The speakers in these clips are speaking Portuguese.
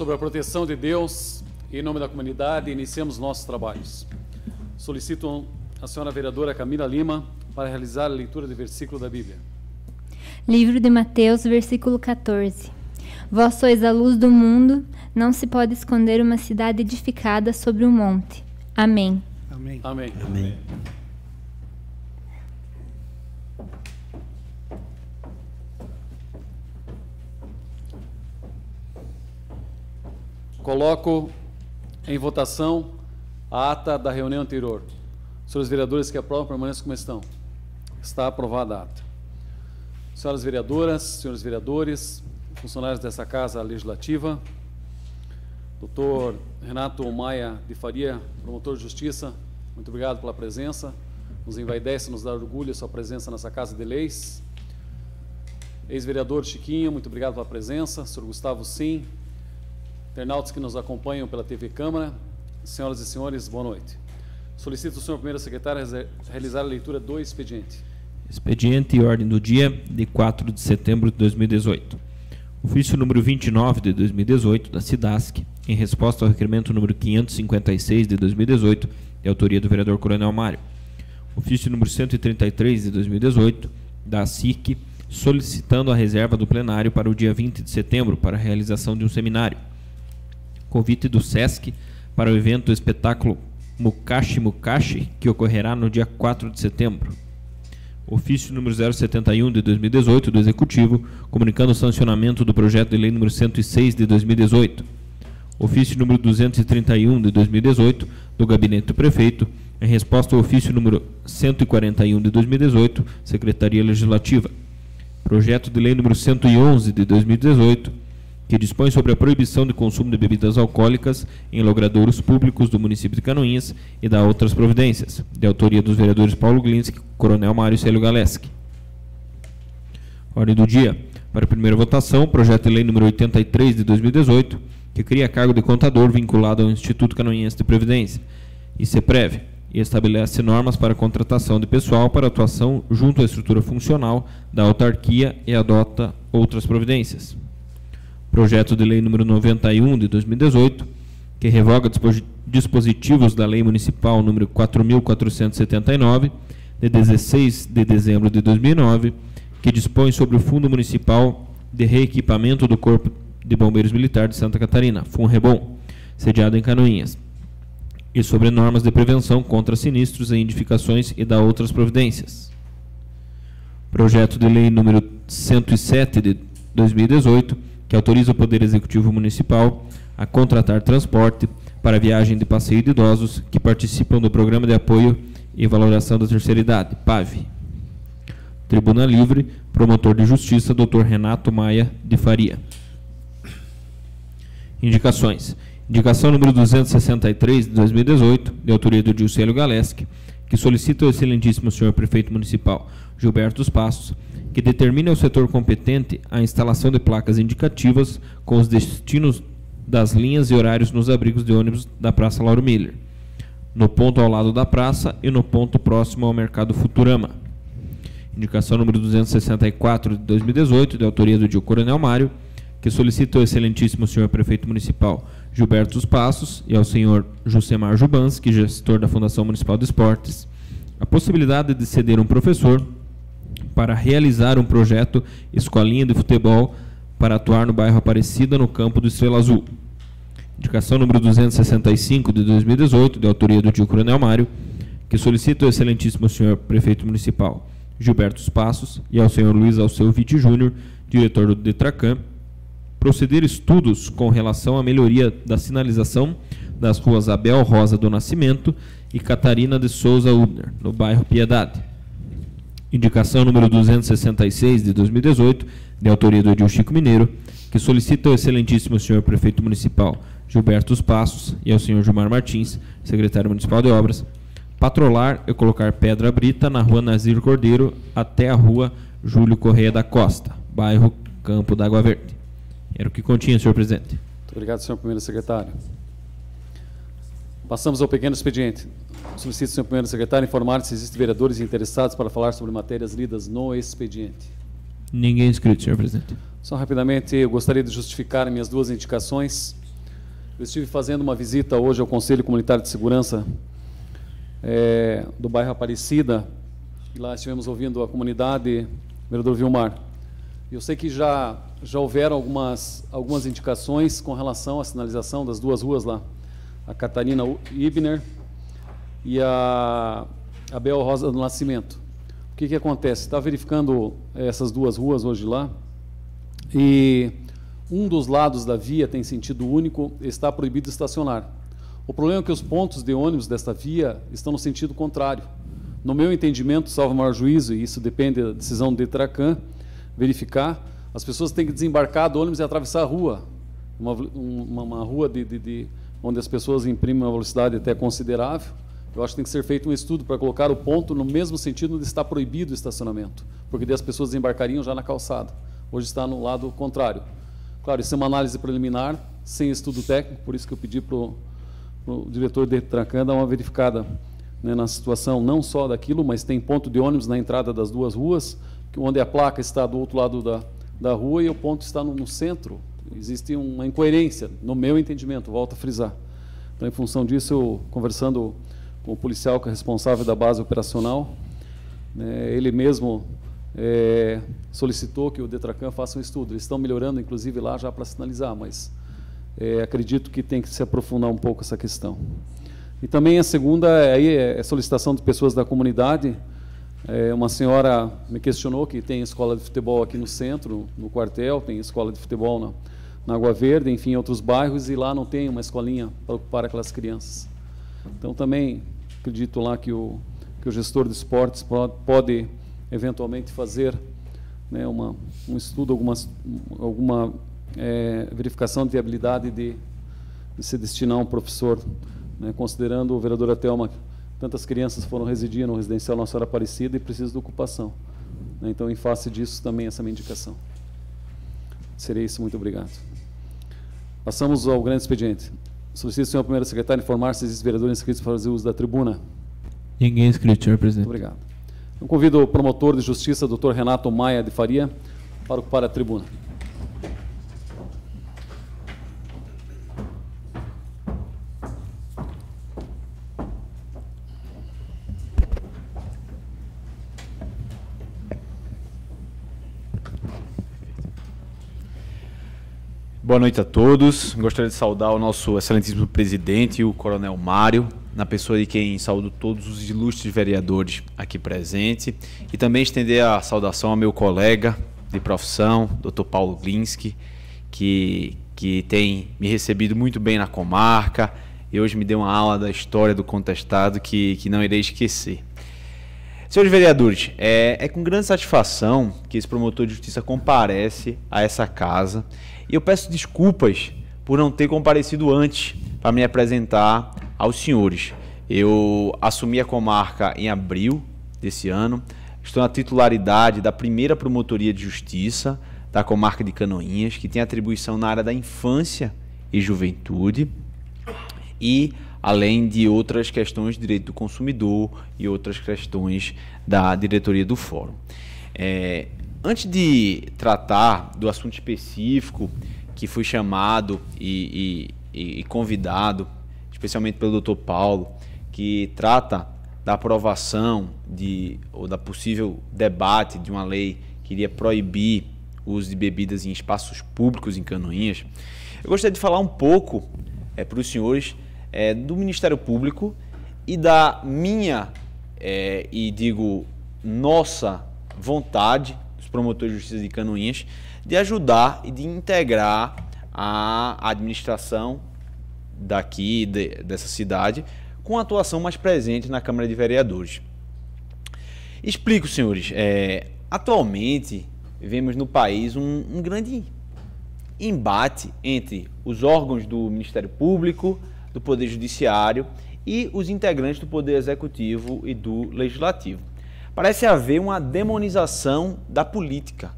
Sobre a proteção de Deus, em nome da comunidade, iniciamos nossos trabalhos. Solicito a senhora vereadora Camila Lima para realizar a leitura do versículo da Bíblia. Livro de Mateus, versículo 14. Vós sois a luz do mundo, não se pode esconder uma cidade edificada sobre um monte. Amém. Amém. Amém. Amém. Coloco em votação a ata da reunião anterior. Senhores vereadores que aprovam, permaneçam como estão. Está aprovada a ata. Senhoras vereadoras, senhores vereadores, funcionários dessa Casa Legislativa, doutor Renato Maia de Faria, promotor de Justiça, muito obrigado pela presença. Nos envaidece, nos dá orgulho a sua presença nessa Casa de Leis. Ex-vereador Chiquinho, muito obrigado pela presença. Senhor Gustavo Sim, internautas que nos acompanham pela TV Câmara, senhoras e senhores, boa noite. Solicito ao senhor primeiro secretário realizar a leitura do expediente. Expediente e ordem do dia de 4 de setembro de 2018. Ofício número 29 de 2018 da SIDASC, em resposta ao requerimento número 556 de 2018, de autoria do vereador Coronel Mário. Ofício número 133 de 2018 da SIC, solicitando a reserva do plenário para o dia 20 de setembro para a realização de um seminário. Convite do SESC para o evento espetáculo Mukashi Mukashi, que ocorrerá no dia 4 de setembro. Ofício número 071 de 2018 do Executivo, comunicando o sancionamento do projeto de lei número 106 de 2018. Ofício número 231 de 2018 do Gabinete do Prefeito, em resposta ao ofício número 141 de 2018, Secretaria Legislativa. Projeto de lei número 111 de 2018, que dispõe sobre a proibição de consumo de bebidas alcoólicas em logradouros públicos do município de Canoinhas e da outras providências, de autoria dos vereadores Paulo Glinski, Coronel Mário Célio Galeski. Ordem do dia. Para a primeira votação, projeto de lei número 83 de 2018, que cria cargo de contador vinculado ao Instituto Canoinhense de Previdência, ICEPREV, e estabelece normas para a contratação de pessoal para atuação junto à estrutura funcional da autarquia e adota outras providências. Projeto de lei número 91 de 2018, que revoga dispositivos da Lei Municipal número 4.479, de 16 de dezembro de 2009, que dispõe sobre o Fundo Municipal de Reequipamento do Corpo de Bombeiros Militar de Santa Catarina, FUNREBOM, sediado em Canoinhas, e sobre normas de prevenção contra sinistros em edificações e da outras providências. Projeto de lei número 107 de 2018, que autoriza o Poder Executivo Municipal a contratar transporte para viagem de passeio de idosos que participam do Programa de Apoio e Valoração da Terceira Idade, PAV. Tribuna Livre, promotor de Justiça, Dr. Renato Maia de Faria. Indicações. Indicação número 263 de 2018, de autoria do Gilcélio Galeski, que solicita ao excelentíssimo senhor prefeito municipal Gilberto Passos que determine ao setor competente a instalação de placas indicativas com os destinos das linhas e horários nos abrigos de ônibus da Praça Lauro Miller, no ponto ao lado da praça e no ponto próximo ao Mercado Futurama. Indicação número 264 de 2018, de autoria do Dio Coronel Mário, que solicita ao excelentíssimo senhor prefeito municipal Gilberto Passos e ao senhor Jusemar Jubanski, gestor da Fundação Municipal de Esportes, a possibilidade de ceder um professor para realizar um projeto Escolinha de Futebol para atuar no bairro Aparecida, no campo do Estrela Azul. Indicação número 265 de 2018, de autoria do Dio Coronel Mário, que solicita ao excelentíssimo senhor prefeito municipal Gilberto Passos e ao senhor Luiz Alceu Vitti Júnior, diretor do Detracan, proceder estudos com relação à melhoria da sinalização das ruas Abel Rosa do Nascimento e Catarina de Souza Ubner, no bairro Piedade. Indicação número 266 de 2018, de autoria do Edil Chico Mineiro, que solicita ao excelentíssimo senhor prefeito municipal Gilberto Passos e ao senhor Gilmar Martins, secretário municipal de obras, patrolar e colocar pedra brita na rua Nazir Cordeiro até a rua Júlio Correia da Costa, bairro Campo d'Água Verde. Era o que continha, senhor presidente. Muito obrigado, senhor primeiro secretário. Passamos ao pequeno expediente. Solicito, senhor primeiro secretário, informar se existem vereadores interessados para falar sobre matérias lidas no expediente. Ninguém inscrito, senhor presidente. Só rapidamente, eu gostaria de justificar minhas duas indicações. Eu estive fazendo uma visita hoje ao Conselho Comunitário de Segurança do bairro Aparecida, e lá estivemos ouvindo a comunidade, vereador Vilmar. Eu sei que já houveram algumas indicações com relação à sinalização das duas ruas lá, a Catarina Ibner e a Bel Rosa do Nascimento. O que acontece? Está verificando essas duas ruas hoje lá, e um dos lados da via tem sentido único, está proibido estacionar. O problema é que os pontos de ônibus desta via estão no sentido contrário. No meu entendimento, salvo o maior juízo, e isso depende da decisão do DETRACAN, verificar, as pessoas têm que desembarcar do ônibus e atravessar a rua, uma rua onde as pessoas imprimem uma velocidade até considerável. Eu acho que tem que ser feito um estudo para colocar o ponto no mesmo sentido onde está proibido o estacionamento, porque daí as pessoas desembarcariam já na calçada. Hoje está no lado contrário. Claro, isso é uma análise preliminar, sem estudo técnico, por isso que eu pedi para o diretor de DETRACAN dar uma verificada, né, na situação não só daquilo, mas tem ponto de ônibus na entrada das duas ruas, onde a placa está do outro lado da rua e o ponto está no centro. Existe uma incoerência, no meu entendimento, volto a frisar. Então, em função disso, eu, conversando com o policial que é responsável da base operacional, né, ele mesmo solicitou que o DETRACAN faça um estudo. Eles estão melhorando, inclusive, lá já para sinalizar, mas acredito que tem que se aprofundar um pouco essa questão. E também a segunda é solicitação de pessoas da comunidade. Uma senhora me questionou que tem escola de futebol aqui no centro, no quartel, tem escola de futebol na Água Verde, enfim, em outros bairros, e lá não tem uma escolinha para ocupar aquelas crianças. Então, também acredito lá que o gestor de esportes pode eventualmente fazer, né, um estudo, alguma verificação de viabilidade de se destinar um professor, né, considerando o vereador Atelma, tantas crianças foram residir no residencial Nossa Senhora Aparecida e precisam de ocupação, né, então, em face disso, também essa minha indicação. Seria isso, muito obrigado. Passamos ao grande expediente. Solicito, senhor primeiro secretário, informar se existem vereadores inscritos para fazer uso da tribuna. Ninguém inscrito, senhor presidente. Muito obrigado. Eu convido o promotor de justiça, doutor Renato Maia de Faria, para ocupar a tribuna. Boa noite a todos. Gostaria de saudar o nosso excelentíssimo presidente, o coronel Mário, na pessoa de quem saúdo todos os ilustres vereadores aqui presentes, e também estender a saudação ao meu colega de profissão, Dr. Paulo Glinski, que tem me recebido muito bem na comarca e hoje me deu uma aula da história do contestado que não irei esquecer. Senhores vereadores, é com grande satisfação que esse promotor de justiça comparece a essa casa, e eu peço desculpas por não ter comparecido antes para me apresentar aos senhores. Eu assumi a comarca em abril desse ano, estou na titularidade da primeira promotoria de justiça da comarca de Canoinhas, que tem atribuição na área da infância e juventude, e além de outras questões de direito do consumidor e outras questões da diretoria do fórum. Antes de tratar do assunto específico que fui chamado e convidado, especialmente pelo Dr. Paulo, que trata da aprovação ou da possível debate de uma lei que iria proibir o uso de bebidas em espaços públicos em Canoinhas, eu gostaria de falar um pouco para os senhores do Ministério Público e da minha, e digo nossa, vontade, dos promotores de justiça de Canoinhas, de ajudar e de integrar a administração daqui, dessa cidade, com atuação mais presente na Câmara de Vereadores. Explico, senhores, atualmente vivemos no país um grande embate entre os órgãos do Ministério Público, do Poder Judiciário e os integrantes do Poder Executivo e do Legislativo. Parece haver uma demonização da política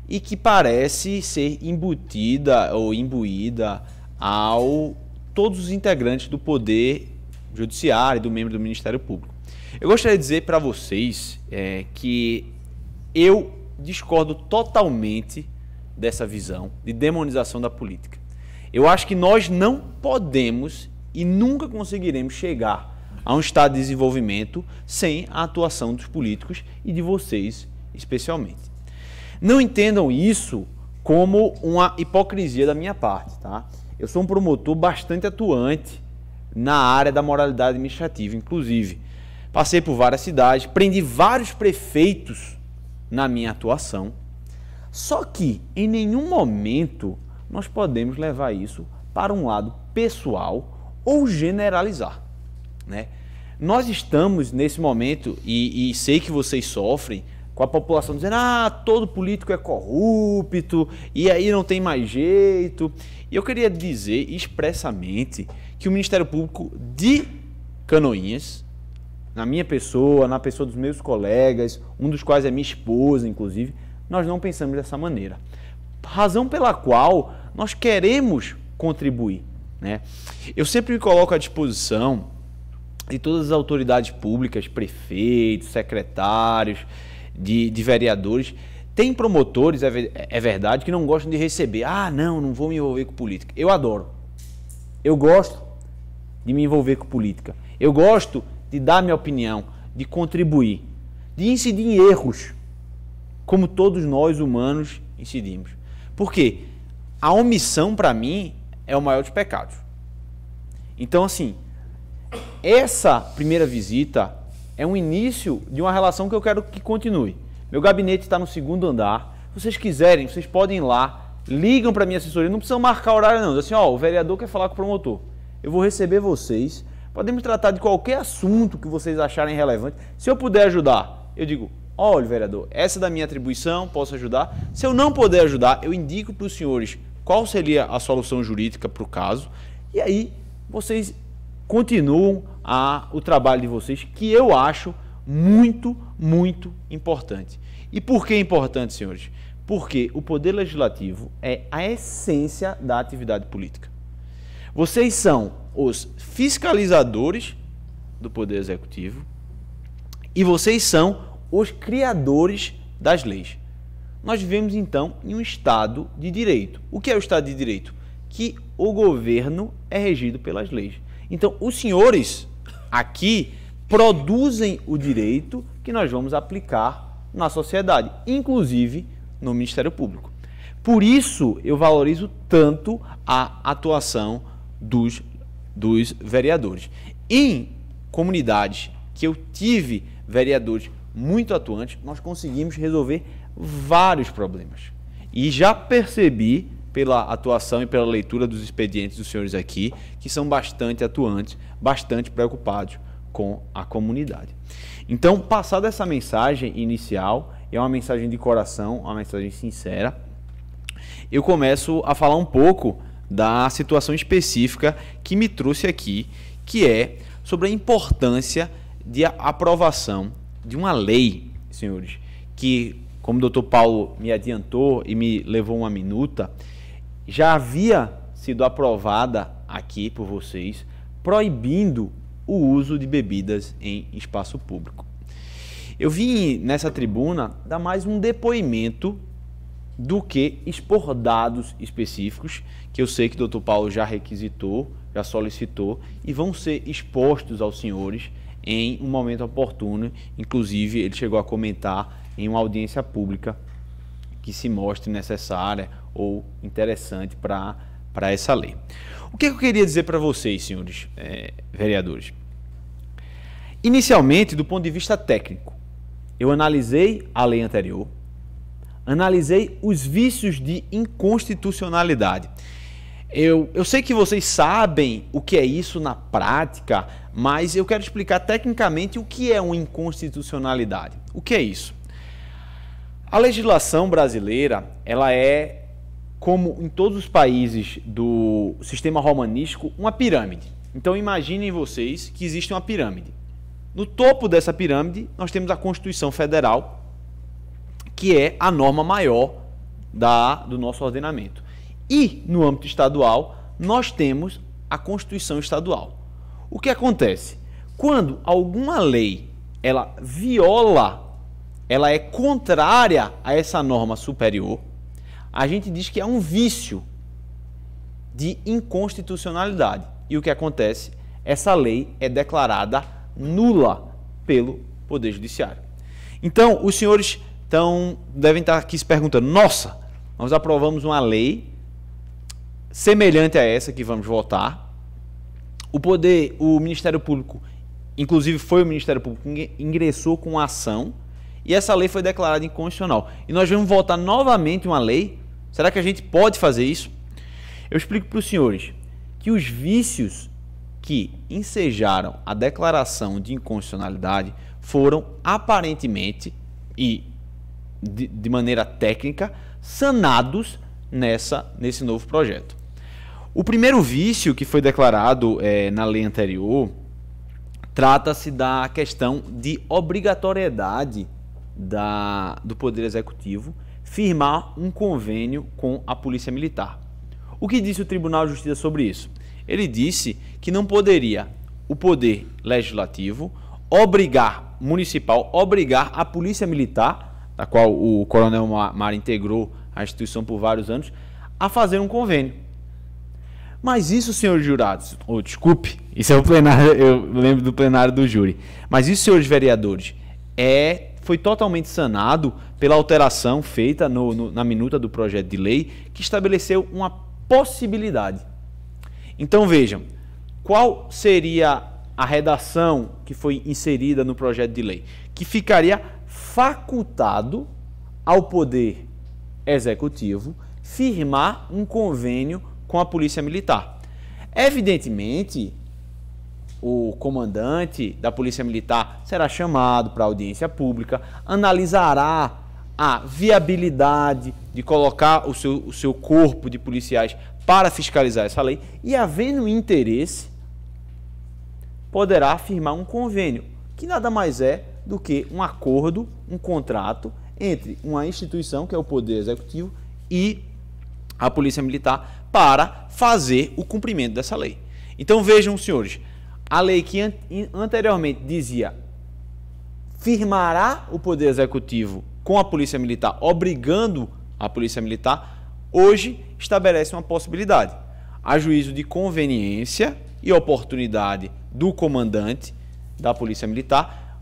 e que parece ser embutida ou imbuída ao todos os integrantes do Poder Judiciário e do membro do Ministério Público. Eu gostaria de dizer para vocês que eu discordo totalmente dessa visão de demonização da política. Eu acho que nós não podemos e nunca conseguiremos chegar a um estado de desenvolvimento sem a atuação dos políticos e de vocês, especialmente. Não entendam isso como uma hipocrisia da minha parte, tá? Eu sou um promotor bastante atuante na área da moralidade administrativa, inclusive. Passei por várias cidades, prendi vários prefeitos na minha atuação. Só que, em nenhum momento, nós podemos levar isso para um lado pessoal ou generalizar, né? Nós estamos nesse momento, e sei que vocês sofrem, com a população dizendo, todo político é corrupto, e aí não tem mais jeito. E eu queria dizer expressamente que o Ministério Público de Canoinhas, na minha pessoa, na pessoa dos meus colegas, um dos quais é minha esposa, inclusive, nós não pensamos dessa maneira. Razão pela qual nós queremos contribuir, né? Eu sempre me coloco à disposição de todas as autoridades públicas, prefeitos, secretários, de vereadores. Tem promotores, é verdade, que não gostam de receber. Não vou me envolver com política. Eu adoro. Eu gosto de me envolver com política. Eu gosto de dar minha opinião, de contribuir, de incidir em erros, como todos nós humanos incidimos. Por quê? A omissão, para mim, é o maior dos pecados. Então, assim, essa primeira visita é um início de uma relação que eu quero que continue. Meu gabinete está no 2º andar. Se vocês quiserem, vocês podem ir lá, ligam para a minha assessoria, não precisam marcar horário não. Assim, o vereador quer falar com o promotor. Eu vou receber vocês, podemos tratar de qualquer assunto que vocês acharem relevante. Se eu puder ajudar, eu digo, olha, vereador, essa é da minha atribuição, posso ajudar. Se eu não puder ajudar, eu indico para os senhores qual seria a solução jurídica para o caso. E aí, vocês continuam o trabalho de vocês, que eu acho muito, muito importante. E por que importante, senhores? Porque o Poder Legislativo é a essência da atividade política. Vocês são os fiscalizadores do Poder Executivo e vocês são os criadores das leis. Nós vivemos, então, em um Estado de Direito. O que é o Estado de Direito? Que o governo é regido pelas leis. Então, os senhores aqui produzem o direito que nós vamos aplicar na sociedade, inclusive no Ministério Público. Por isso, eu valorizo tanto a atuação dos vereadores. Em comunidades que eu tive vereadores muito atuantes, nós conseguimos resolver vários problemas. E já percebi, pela atuação e pela leitura dos expedientes dos senhores aqui, que são bastante atuantes, bastante preocupados com a comunidade. Então, passada essa mensagem inicial, é uma mensagem de coração, uma mensagem sincera, eu começo a falar um pouco da situação específica que me trouxe aqui, que é sobre a importância de aprovação de uma lei, senhores, que, como o doutor Paulo me adiantou e me levou uma minuta, já havia sido aprovada aqui por vocês, proibindo o uso de bebidas em espaço público. Eu vim nessa tribuna dar mais um depoimento do que expor dados específicos, que eu sei que o doutor Paulo já requisitou, já solicitou, e vão ser expostos aos senhores em um momento oportuno. Inclusive, ele chegou a comentar em uma audiência pública que se mostre necessária ou interessante para essa lei. O que eu queria dizer para vocês, senhores vereadores? Inicialmente, do ponto de vista técnico, eu analisei a lei anterior, analisei os vícios de inconstitucionalidade. Eu sei que vocês sabem o que é isso na prática, mas eu quero explicar tecnicamente o que é uma inconstitucionalidade. O que é isso? A legislação brasileira, ela é, como em todos os países do sistema romanístico, uma pirâmide. Então imaginem vocês que existe uma pirâmide. No topo dessa pirâmide, nós temos a Constituição Federal, que é a norma maior do nosso ordenamento. E, no âmbito estadual, nós temos a Constituição Estadual. O que acontece? Quando alguma lei ela viola, ela é contrária a essa norma superior, a gente diz que é um vício de inconstitucionalidade. E o que acontece? Essa lei é declarada nula pelo Poder Judiciário. Então, os senhores devem estar aqui se perguntando, nossa, nós aprovamos uma lei semelhante a essa que vamos votar. O Ministério Público, inclusive foi o Ministério Público que ingressou com a ação, e essa lei foi declarada inconstitucional. E nós vamos votar novamente uma lei? Será que a gente pode fazer isso? Eu explico para os senhores que os vícios que ensejaram a declaração de inconstitucionalidade foram aparentemente e de maneira técnica sanados nesse novo projeto. O primeiro vício que foi declarado na lei anterior trata-se da questão de obrigatoriedade do Poder Executivo firmar um convênio com a Polícia Militar. O que disse o Tribunal de Justiça sobre isso? Ele disse que não poderia o Poder Legislativo municipal obrigar a Polícia Militar, da qual o Coronel Mário integrou a instituição por vários anos, a fazer um convênio. Mas isso, senhores jurados, desculpe, isso é o plenário, eu lembro do plenário do júri, mas isso, senhores vereadores, foi totalmente sanado pela alteração feita na minuta do projeto de lei, que estabeleceu uma possibilidade. Então vejam, qual seria a redação que foi inserida no projeto de lei? Que ficaria facultado ao Poder Executivo firmar um convênio com a Polícia Militar. Evidentemente, o comandante da Polícia Militar será chamado para audiência pública, analisará a viabilidade de colocar o seu corpo de policiais para fiscalizar essa lei e, havendo interesse, poderá firmar um convênio, que nada mais é do que um acordo, um contrato entre uma instituição, que é o Poder Executivo, e a Polícia Militar para fazer o cumprimento dessa lei. Então vejam, senhores, a lei que anteriormente dizia firmará o Poder Executivo com a Polícia Militar, obrigando a Polícia Militar, hoje estabelece uma possibilidade, a juízo de conveniência e oportunidade do comandante da Polícia Militar,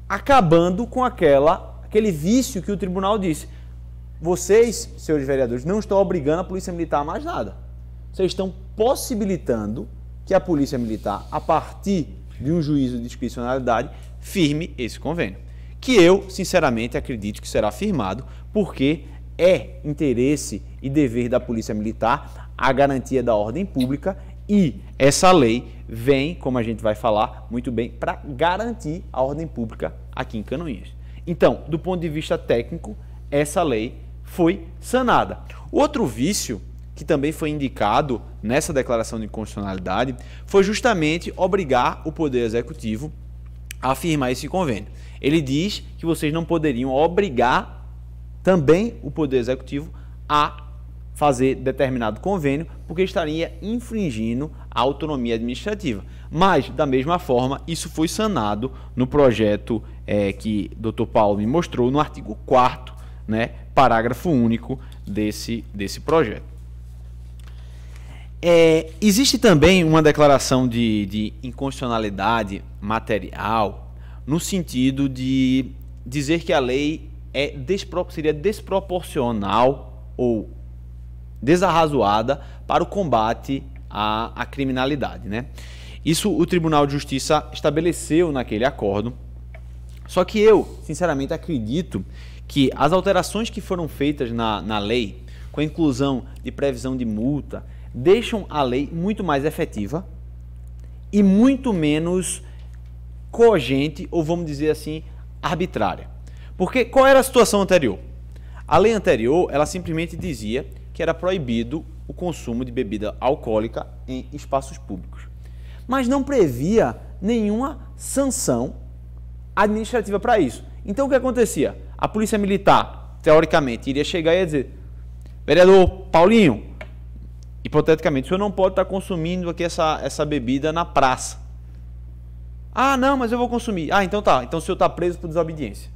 acabando com aquele vício que o tribunal disse. Vocês, senhores vereadores, não estão obrigando a Polícia Militar a mais nada. Vocês estão possibilitando que a Polícia Militar, a partir de um juízo de discricionalidade, firme esse convênio. Que eu, sinceramente, acredito que será firmado, porque é interesse e dever da Polícia Militar a garantia da ordem pública, e essa lei vem, como a gente vai falar muito bem, para garantir a ordem pública aqui em Canoinhas. Então, do ponto de vista técnico, essa lei foi sanada. Outro vício que também foi indicado nessa declaração de inconstitucionalidade foi justamente obrigar o Poder Executivo a firmar esse convênio. Ele diz que vocês não poderiam obrigar também o Poder Executivo a fazer determinado convênio, porque estaria infringindo a autonomia administrativa. Mas, da mesma forma, isso foi sanado no projeto que o Dr. Paulo me mostrou, no artigo 4º, né, parágrafo único desse projeto. Existe também uma declaração de inconstitucionalidade material, no sentido de dizer que a lei seria desproporcional ou desarrazoada para o combate à criminalidade, né? Isso o Tribunal de Justiça estabeleceu naquele acordo, só que eu, sinceramente, acredito que as alterações que foram feitas na lei, com a inclusão de previsão de multa, deixam a lei muito mais efetiva e muito menos cogente, ou vamos dizer assim, arbitrária. Porque qual era a situação anterior? A lei anterior, ela simplesmente dizia que era proibido o consumo de bebida alcoólica em espaços públicos, mas não previa nenhuma sanção administrativa para isso. Então o que acontecia? A Polícia Militar, teoricamente, iria chegar e ia dizer: vereador Paulinho, hipoteticamente, o senhor não pode estar consumindo aqui essa bebida na praça. Ah, não, mas eu vou consumir. Ah, então tá. Então o senhor está preso por desobediência.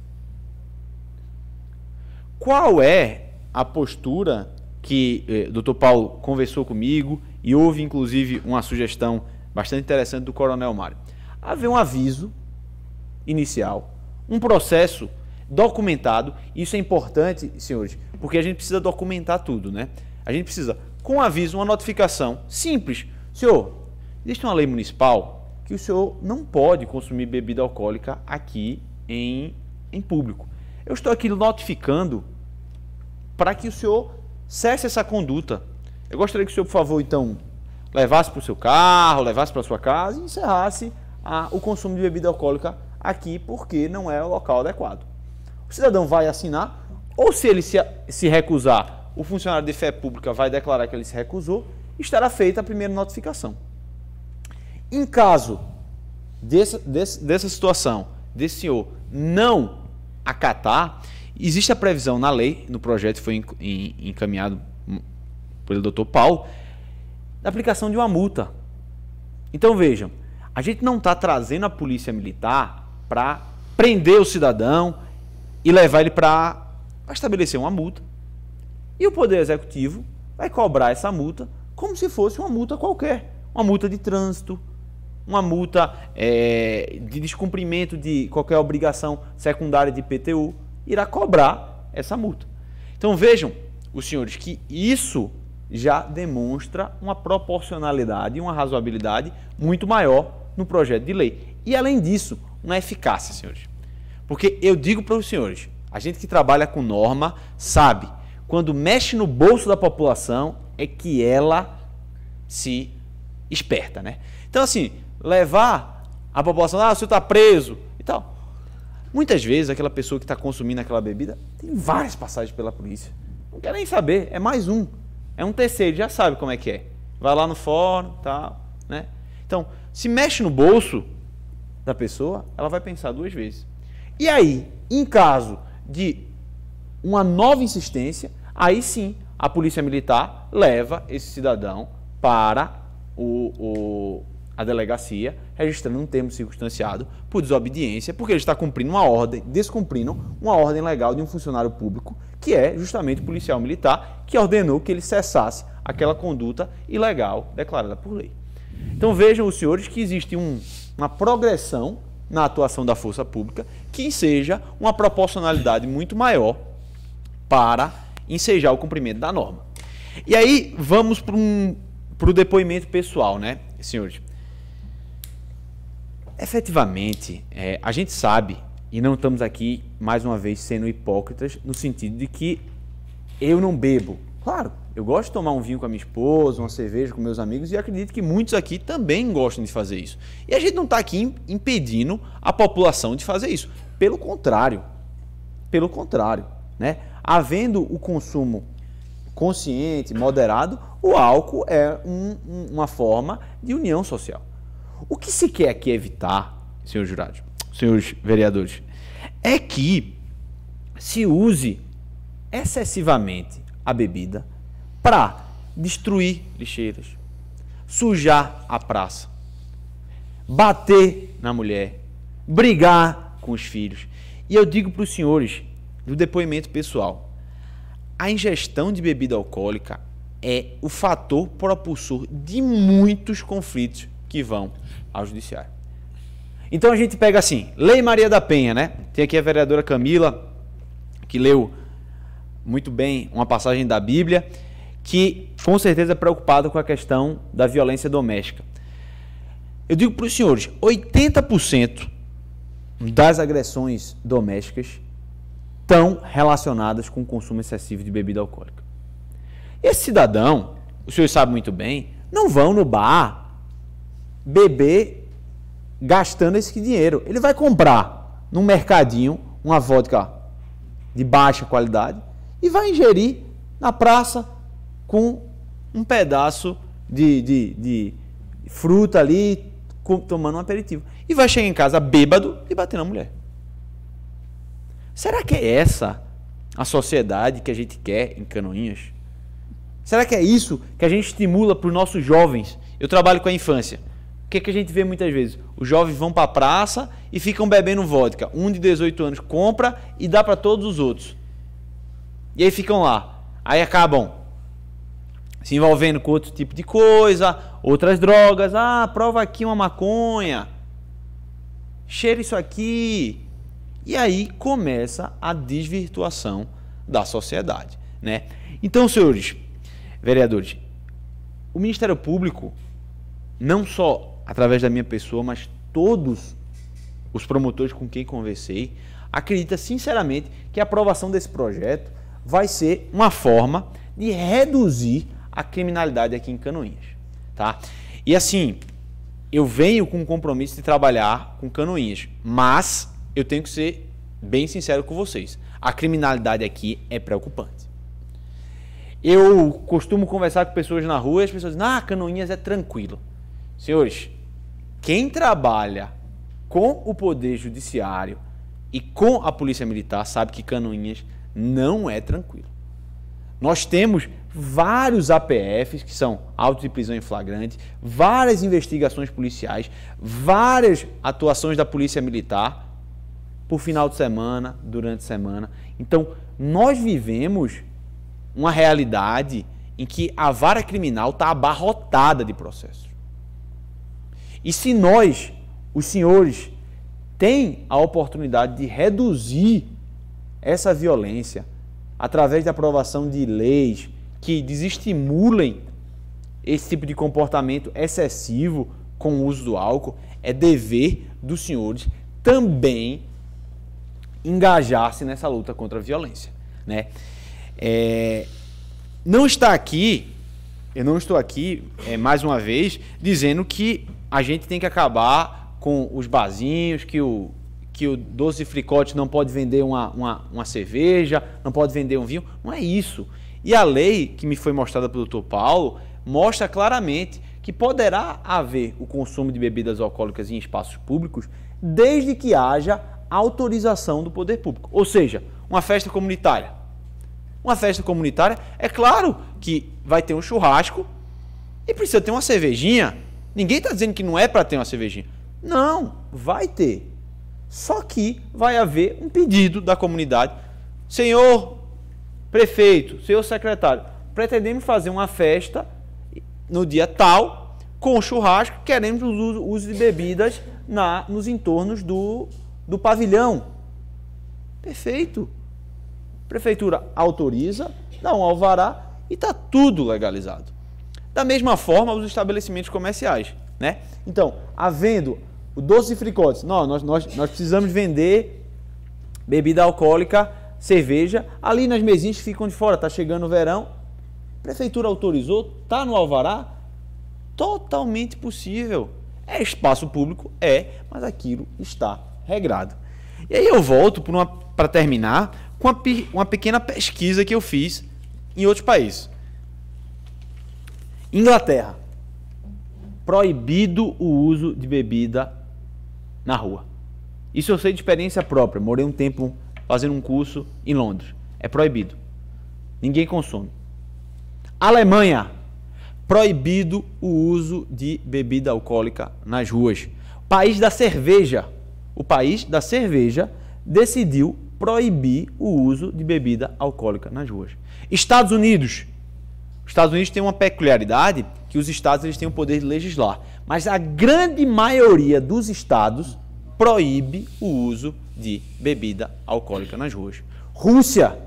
Qual é a postura que o Dr. Paulo conversou comigo e houve inclusive uma sugestão bastante interessante do Coronel Mário. Haver um aviso inicial, um processo documentado. Isso é importante, senhores, porque a gente precisa documentar tudo, né? A gente precisa, com aviso, uma notificação simples. Senhor, existe uma lei municipal que o senhor não pode consumir bebida alcoólica aqui em público. Eu estou aqui notificando para que o senhor cesse essa conduta. Eu gostaria que o senhor, por favor, então, levasse para o seu carro, levasse para a sua casa e encerrasse o consumo de bebida alcoólica aqui, porque não é o local adequado. O cidadão vai assinar, ou se ele se recusar, o funcionário de fé pública vai declarar que ele se recusou, estará feita a primeira notificação. Em caso dessa situação, desse senhor não acatar, existe a previsão na lei, no projeto que foi encaminhado pelo Dr. Paulo, da aplicação de uma multa. Então vejam, a gente não está trazendo a polícia militar para prender o cidadão e levar ele para estabelecer uma multa. E o Poder Executivo vai cobrar essa multa como se fosse uma multa qualquer. Uma multa de trânsito, uma multa de descumprimento de qualquer obrigação secundária de IPTU. Irá cobrar essa multa. Então vejam, os senhores, que isso já demonstra uma proporcionalidade e uma razoabilidade muito maior no projeto de lei. E além disso, uma eficácia, senhores. Porque eu digo para os senhores, a gente que trabalha com norma sabe, quando mexe no bolso da população é que ela se esperta, né? Então assim, levar a população, o senhor está preso e tal. Muitas vezes aquela pessoa que está consumindo aquela bebida tem várias passagens pela polícia. Não quer nem saber, é mais um. É um terceiro, já sabe como é que é. Vai lá no fórum, tal, né? Então, se mexe no bolso da pessoa, ela vai pensar duas vezes. E aí, em caso de uma nova insistência, aí sim a polícia militar leva esse cidadão para a delegacia, registrando um termo circunstanciado por desobediência, porque ele está cumprindo uma ordem, descumprindo uma ordem legal de um funcionário público, que é justamente o policial militar, que ordenou que ele cessasse aquela conduta ilegal declarada por lei. Então vejam os senhores que existe uma progressão na atuação da força pública que seja uma proporcionalidade muito maior para ensejar o cumprimento da norma. E aí vamos para o depoimento pessoal, né, senhores? Efetivamente, a gente sabe, e não estamos aqui, mais uma vez, sendo hipócritas, no sentido de que eu não bebo. Claro, eu gosto de tomar um vinho com a minha esposa, uma cerveja com meus amigos, e acredito que muitos aqui também gostam de fazer isso. E a gente não está aqui impedindo a população de fazer isso. Pelo contrário, né? Havendo o consumo consciente, moderado, o álcool é uma forma de união social. O que se quer aqui evitar, senhores jurados, senhores vereadores, é que se use excessivamente a bebida para destruir lixeiras, sujar a praça, bater na mulher, brigar com os filhos. E eu digo para os senhores, do depoimento pessoal, a ingestão de bebida alcoólica é o fator propulsor de muitos conflitos que vão ao judiciário. Então a gente pega assim, Lei Maria da Penha, né? Tem aqui a vereadora Camila, que leu muito bem uma passagem da Bíblia, que com certeza é preocupada com a questão da violência doméstica. Eu digo para os senhores, 80% das agressões domésticas estão relacionadas com o consumo excessivo de bebida alcoólica. Esse cidadão, os senhores sabem muito bem, não vão no bar beber gastando esse dinheiro. Ele vai comprar num mercadinho uma vodka de baixa qualidade e vai ingerir na praça com um pedaço de fruta ali, tomando um aperitivo. E vai chegar em casa bêbado e bater na mulher. Será que é essa a sociedade que a gente quer em Canoinhas? Será que é isso que a gente estimula para os nossos jovens? Eu trabalho com a infância. O que a gente vê muitas vezes? Os jovens vão para a praça e ficam bebendo vodka. Um de 18 anos compra e dá para todos os outros. E aí ficam lá. Aí acabam se envolvendo com outro tipo de coisa, outras drogas. Ah, prova aqui uma maconha. Cheira isso aqui. E aí começa a desvirtuação da sociedade, né? Então, senhores vereadores, o Ministério Público, não só através da minha pessoa, mas todos os promotores com quem conversei, acredita sinceramente que a aprovação desse projeto vai ser uma forma de reduzir a criminalidade aqui em Canoinhas, tá? E assim, eu venho com o compromisso de trabalhar com Canoinhas, mas eu tenho que ser bem sincero com vocês. A criminalidade aqui é preocupante. Eu costumo conversar com pessoas na rua e as pessoas dizem, Canoinhas é tranquilo. Senhores, quem trabalha com o Poder Judiciário e com a Polícia Militar sabe que Canoinhas não é tranquilo. Nós temos vários APFs, que são autos de prisão em flagrante, várias investigações policiais, várias atuações da Polícia Militar por final de semana, durante a semana. Então, nós vivemos uma realidade em que a vara criminal está abarrotada de processos. E se nós, os senhores, têm a oportunidade de reduzir essa violência através da aprovação de leis que desestimulem esse tipo de comportamento excessivo com o uso do álcool, é dever dos senhores também engajar-se nessa luta contra a violência, né? Não está aqui, eu não estou aqui, mais uma vez, dizendo que a gente tem que acabar com os barzinhos, que o Doce de Fricote não pode vender uma cerveja, não pode vender um vinho. Não é isso. E a lei que me foi mostrada pelo Dr. Paulo mostra claramente que poderá haver o consumo de bebidas alcoólicas em espaços públicos desde que haja autorização do poder público. Ou seja, uma festa comunitária. Uma festa comunitária, é claro que vai ter um churrasco e precisa ter uma cervejinha. Ninguém está dizendo que não é para ter uma cervejinha. Não, vai ter. Só que vai haver um pedido da comunidade. Senhor prefeito, senhor secretário, pretendemos fazer uma festa no dia tal, com churrasco, queremos o uso de bebidas nos entornos do pavilhão. Perfeito. Prefeitura autoriza, dá um alvará e está tudo legalizado. Da mesma forma, os estabelecimentos comerciais, né? Então, havendo o Doce de Fricotes, nós precisamos vender bebida alcoólica, cerveja, ali nas mesinhas que ficam de fora, está chegando o verão, prefeitura autorizou, está no alvará, totalmente possível. É espaço público? Mas aquilo está regrado. E aí eu volto para terminar com uma pequena pesquisa que eu fiz em outros países. Inglaterra, proibido o uso de bebida na rua. Isso eu sei de experiência própria. Morei um tempo fazendo um curso em Londres. É proibido. Ninguém consome. Alemanha, proibido o uso de bebida alcoólica nas ruas. País da cerveja. O país da cerveja decidiu proibir o uso de bebida alcoólica nas ruas. Estados Unidos. Os Estados Unidos têm uma peculiaridade que os estados eles têm o poder de legislar, mas a grande maioria dos estados proíbe o uso de bebida alcoólica nas ruas. Rússia.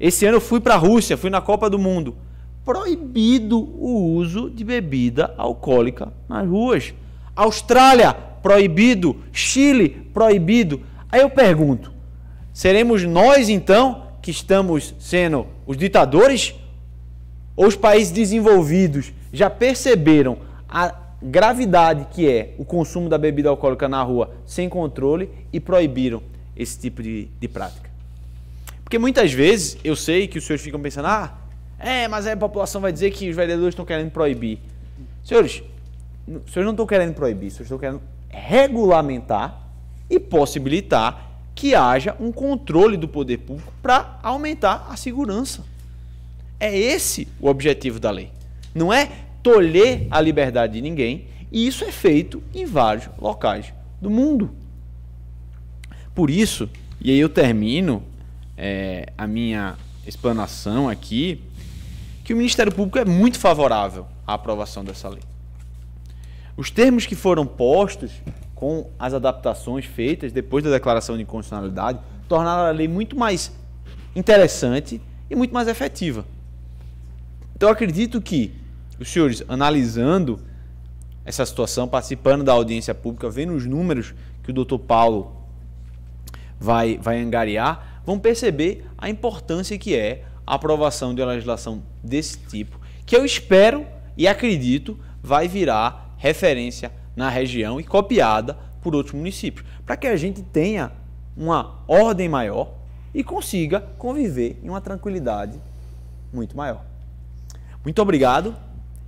Esse ano eu fui para a Rússia, fui na Copa do Mundo. Proibido o uso de bebida alcoólica nas ruas. Austrália, proibido. Chile, proibido. Aí eu pergunto, seremos nós então que estamos sendo os ditadores? Ou os países desenvolvidos já perceberam a gravidade que é o consumo da bebida alcoólica na rua sem controle e proibiram esse tipo de prática? Porque muitas vezes eu sei que os senhores ficam pensando, mas aí a população vai dizer que os vereadores estão querendo proibir. Senhores, os senhores não estão querendo proibir, os senhores estão querendo regulamentar e possibilitar que haja um controle do poder público para aumentar a segurança. É esse o objetivo da lei. Não é tolher a liberdade de ninguém, e isso é feito em vários locais do mundo. Por isso, e aí eu termino a minha explanação aqui, que o Ministério Público é muito favorável à aprovação dessa lei. Os termos que foram postos com as adaptações feitas depois da declaração de inconstitucionalidade tornaram a lei muito mais interessante e muito mais efetiva. Então, eu acredito que os senhores, analisando essa situação, participando da audiência pública, vendo os números que o doutor Paulo vai angariar, vão perceber a importância que é a aprovação de uma legislação desse tipo, que eu espero e acredito vai virar referência na região e copiada por outros municípios, para que a gente tenha uma ordem maior e consiga conviver em uma tranquilidade muito maior. Muito obrigado.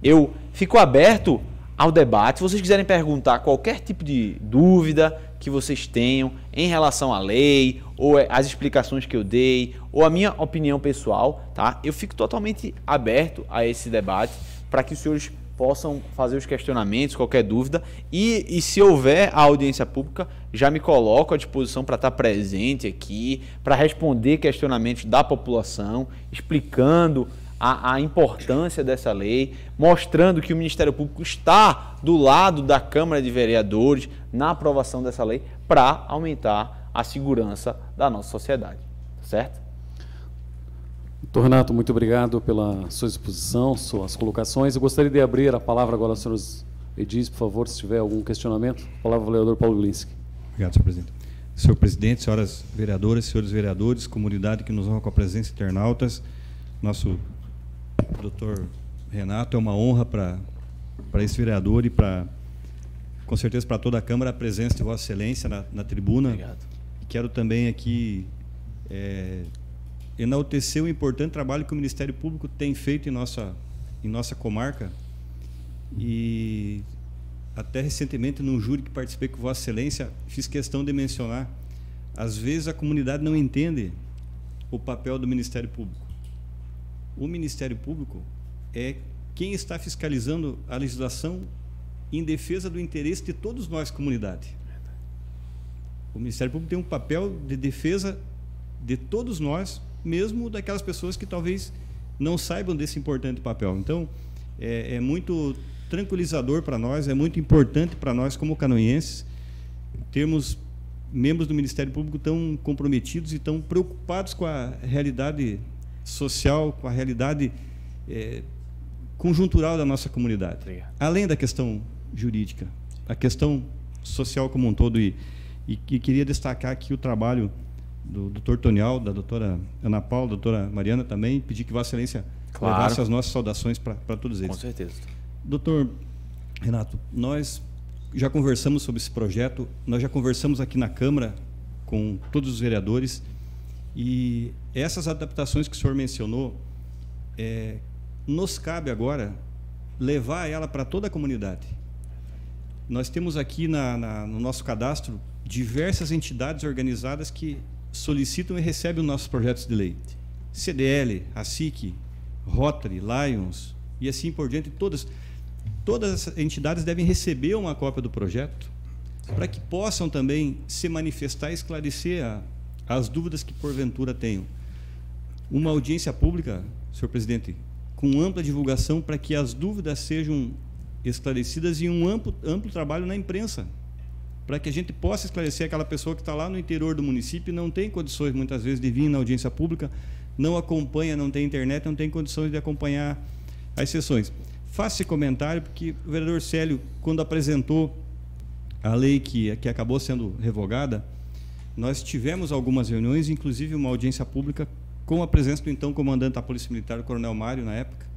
Eu fico aberto ao debate. Se vocês quiserem perguntar qualquer tipo de dúvida que vocês tenham em relação à lei, ou as explicações que eu dei, ou a minha opinião pessoal, tá? Eu fico totalmente aberto a esse debate para que os senhores possam fazer os questionamentos, qualquer dúvida, e se houver a audiência pública, já me coloco à disposição para estar presente aqui, para responder questionamentos da população, explicando a importância dessa lei, mostrando que o Ministério Público está do lado da Câmara de Vereadores na aprovação dessa lei para aumentar a segurança da nossa sociedade. Certo? Doutor Renato, muito obrigado pela sua exposição, suas colocações. Eu gostaria de abrir a palavra agora aos senhores edis, por favor, se tiver algum questionamento. A palavra ao vereador Paulo Glinski. Obrigado, senhor presidente. Senhor presidente, senhoras vereadoras, senhores vereadores, comunidade que nos honra com a presença, internautas, nosso doutor Renato, é uma honra para esse vereador e com certeza para toda a Câmara a presença de Vossa Excelência na tribuna. Obrigado. Quero também aqui enaltecer o importante trabalho que o Ministério Público tem feito em nossa comarca, e até recentemente num júri que participei com Vossa Excelência fiz questão de mencionar, às vezes a comunidade não entende o papel do Ministério Público. O Ministério Público é quem está fiscalizando a legislação em defesa do interesse de todos nós, comunidade. O Ministério Público tem um papel de defesa de todos nós, mesmo daquelas pessoas que talvez não saibam desse importante papel. Então, é muito tranquilizador para nós, é muito importante para nós, como canoenses, termos membros do Ministério Público tão comprometidos e tão preocupados com a realidade social, com a realidade conjuntural da nossa comunidade. Obrigado. Além da questão jurídica, a questão social como um todo. E queria destacar aqui o trabalho do doutor Tonial, da doutora Ana Paula, da doutora Mariana também, pedir que Vossa Excelência levasse as nossas saudações para todos eles. Com certeza. Doutor Renato, nós já conversamos sobre esse projeto, nós já conversamos aqui na Câmara com todos os vereadores, e essas adaptações que o senhor mencionou, nos cabe agora levar ela para toda a comunidade. Nós temos aqui no nosso cadastro diversas entidades organizadas que solicitam e recebem os nossos projetos de lei. CDL, ASIC, Rotary, Lions e assim por diante. Todas as entidades devem receber uma cópia do projeto para que possam também se manifestar e esclarecer as dúvidas que porventura tenham. Uma audiência pública, senhor presidente, com ampla divulgação para que as dúvidas sejam esclarecidas, e um amplo trabalho na imprensa, para que a gente possa esclarecer aquela pessoa que está lá no interior do município e não tem condições, muitas vezes, de vir na audiência pública, não acompanha, não tem internet, não tem condições de acompanhar as sessões. Faça esse comentário, porque o vereador Célio, quando apresentou a lei que acabou sendo revogada, nós tivemos algumas reuniões, inclusive uma audiência pública, com a presença do então comandante da Polícia Militar, o Coronel Mário, na época,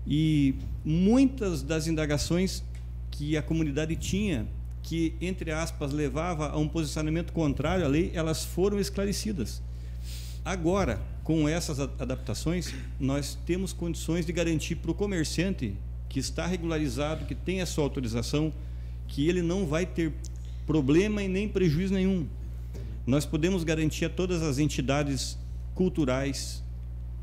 e muitas das indagações que a comunidade tinha, que, entre aspas, levava a um posicionamento contrário à lei, elas foram esclarecidas. Agora, com essas adaptações, nós temos condições de garantir para o comerciante que está regularizado, que tem a sua autorização, que ele não vai ter problema e nem prejuízo nenhum. Nós podemos garantir a todas as entidades culturais,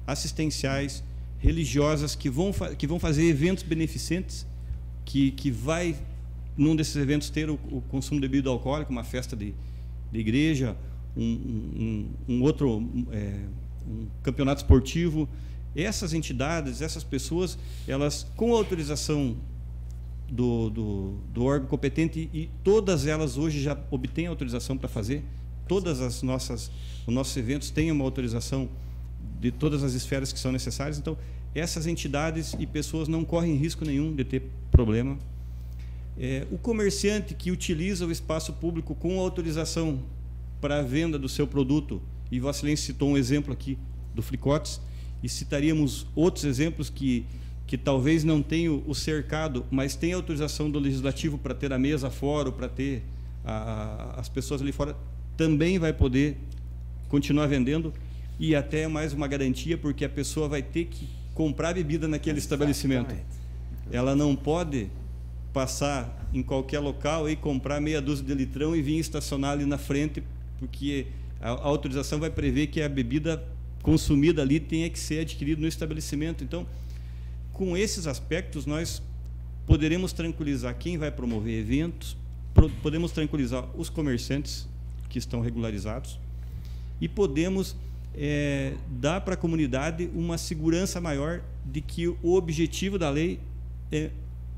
assistenciais, religiosas que vão fazer eventos beneficentes, que vai, num desses eventos, ter o consumo de bebida alcoólica, uma festa de igreja, um campeonato esportivo, essas entidades, essas pessoas, elas, com a autorização do órgão competente, e todas elas hoje já obtêm autorização para fazer, todas os nossos eventos têm uma autorização de todas as esferas que são necessárias. Então, essas entidades e pessoas não correm risco nenhum de ter problema. O comerciante que utiliza o espaço público com autorização para a venda do seu produto, e Vossa Excelência citou um exemplo aqui do Fricotes, e citaríamos outros exemplos que talvez não tenham o cercado, mas tem autorização do Legislativo para ter a mesa fora, para ter as pessoas ali fora, também vai poder continuar vendendo, e até mais uma garantia, porque a pessoa vai ter que comprar bebida naquele estabelecimento. Ela não pode passar em qualquer local e comprar meia dúzia de litrão e vir estacionar ali na frente, porque a autorização vai prever que a bebida consumida ali tenha que ser adquirida no estabelecimento. Então, com esses aspectos, nós poderemos tranquilizar quem vai promover eventos, podemos tranquilizar os comerciantes que estão regularizados, e podemos dar para a comunidade uma segurança maior de que o objetivo da lei é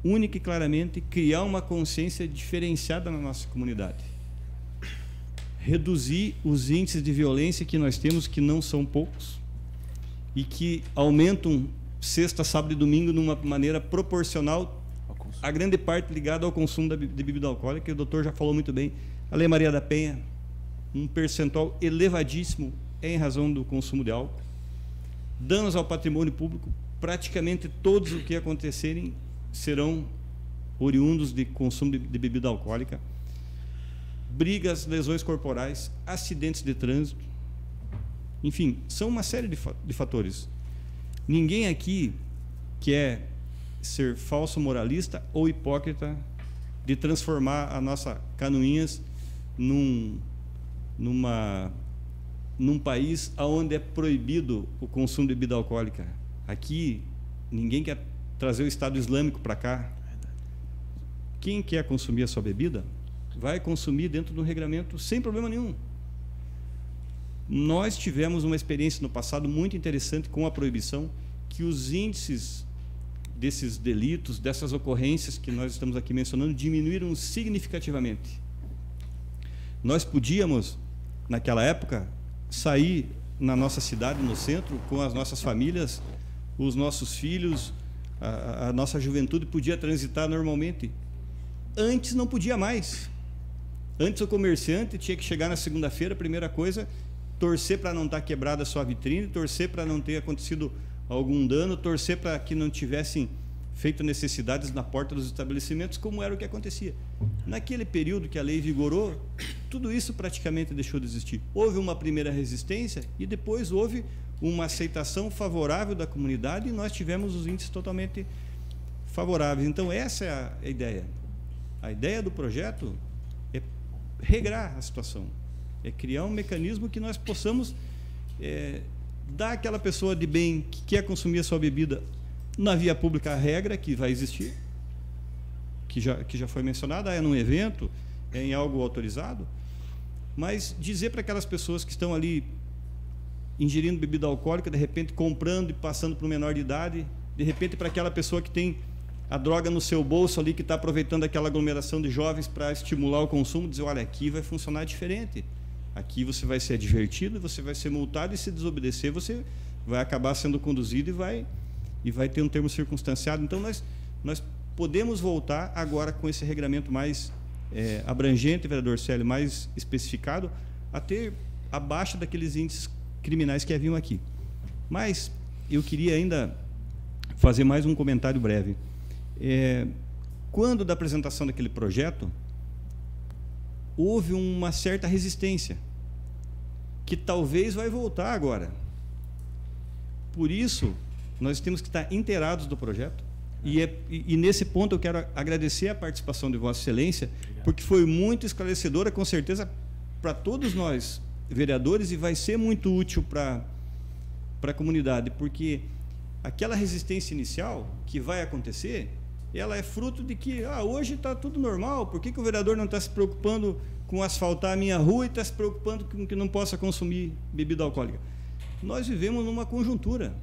única e claramente criar uma consciência diferenciada na nossa comunidade. Reduzir os índices de violência que nós temos, que não são poucos, e que aumentam sexta, sábado e domingo de uma maneira proporcional, a grande parte ligada ao consumo de bebida alcoólica, que o doutor já falou muito bem. A Lei Maria da Penha, um percentual elevadíssimo em razão do consumo de álcool. Danos ao patrimônio público, praticamente todos os que acontecerem serão oriundos de consumo de bebida alcoólica. Brigas, lesões corporais, acidentes de trânsito, enfim, são uma série de fatores. Ninguém aqui quer ser falso moralista ou hipócrita de transformar a nossa Canoinhas num país onde é proibido o consumo de bebida alcoólica. Aqui, ninguém quer trazer o Estado Islâmico para cá. Quem quer consumir a sua bebida, vai consumir dentro do regramento sem problema nenhum. Nós tivemos uma experiência no passado muito interessante com a proibição, que os índices desses delitos, dessas ocorrências que nós estamos aqui mencionando, diminuíram significativamente. Nós podíamos, naquela época, sair na nossa cidade, no centro, com as nossas famílias, os nossos filhos, a nossa juventude podia transitar normalmente. Antes não podia mais. Antes o comerciante tinha que chegar na segunda-feira, primeira coisa, torcer para não estar quebrada a sua vitrine, torcer para não ter acontecido algum dano, torcer para que não tivessem feito necessidades na porta dos estabelecimentos, como era o que acontecia. Naquele período que a lei vigorou, tudo isso praticamente deixou de existir. Houve uma primeira resistência e depois houve uma aceitação favorável da comunidade, e nós tivemos os índices totalmente favoráveis. Então, essa é a ideia. A ideia do projeto é regrar a situação, é criar um mecanismo que nós possamos dar àquela pessoa de bem que quer consumir a sua bebida na via pública, a regra que vai existir, que já foi mencionada, é num evento, é em algo autorizado, mas dizer para aquelas pessoas que estão ali ingerindo bebida alcoólica, de repente comprando e passando para um menor de idade, de repente para aquela pessoa que tem a droga no seu bolso ali, que está aproveitando aquela aglomeração de jovens para estimular o consumo, dizer, olha, aqui vai funcionar diferente. Aqui você vai ser advertido, você vai ser multado, e se desobedecer, você vai acabar sendo conduzido e vai ter um termo circunstanciado. Então, nós podemos voltar agora com esse regramento mais abrangente, vereador Célio, mais especificado, a ter abaixo daqueles índices criminais que haviam aqui. Mas eu queria ainda fazer mais um comentário breve. Quando da apresentação daquele projeto, houve uma certa resistência, que talvez vai voltar agora. Por isso, nós temos que estar inteirados do projeto, e nesse ponto eu quero agradecer a participação de Vossa Excelência, porque foi muito esclarecedora, com certeza, para todos nós, vereadores, e vai ser muito útil para a comunidade, porque aquela resistência inicial que vai acontecer, ela é fruto de que hoje está tudo normal, por que o vereador não está se preocupando com asfaltar a minha rua e está se preocupando com que não possa consumir bebida alcoólica? Nós vivemos numa conjuntura.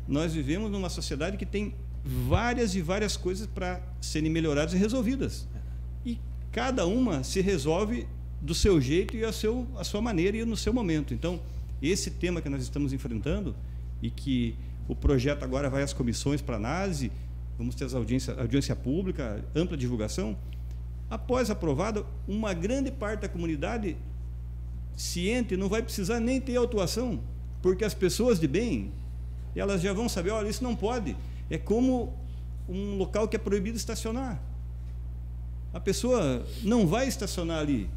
nós vivemos numa sociedade que tem várias e várias coisas para serem melhoradas e resolvidas. E cada uma se resolve do seu jeito e a sua maneira e no seu momento. Então, esse tema que nós estamos enfrentando e que o projeto agora vai às comissões para análise, vamos ter audiência pública, ampla divulgação. Após aprovado, uma grande parte da comunidade ciente não vai precisar nem ter autuação, porque as pessoas de bem, elas já vão saber, olha, isso não pode. É como um local que é proibido estacionar. A pessoa não vai estacionar ali.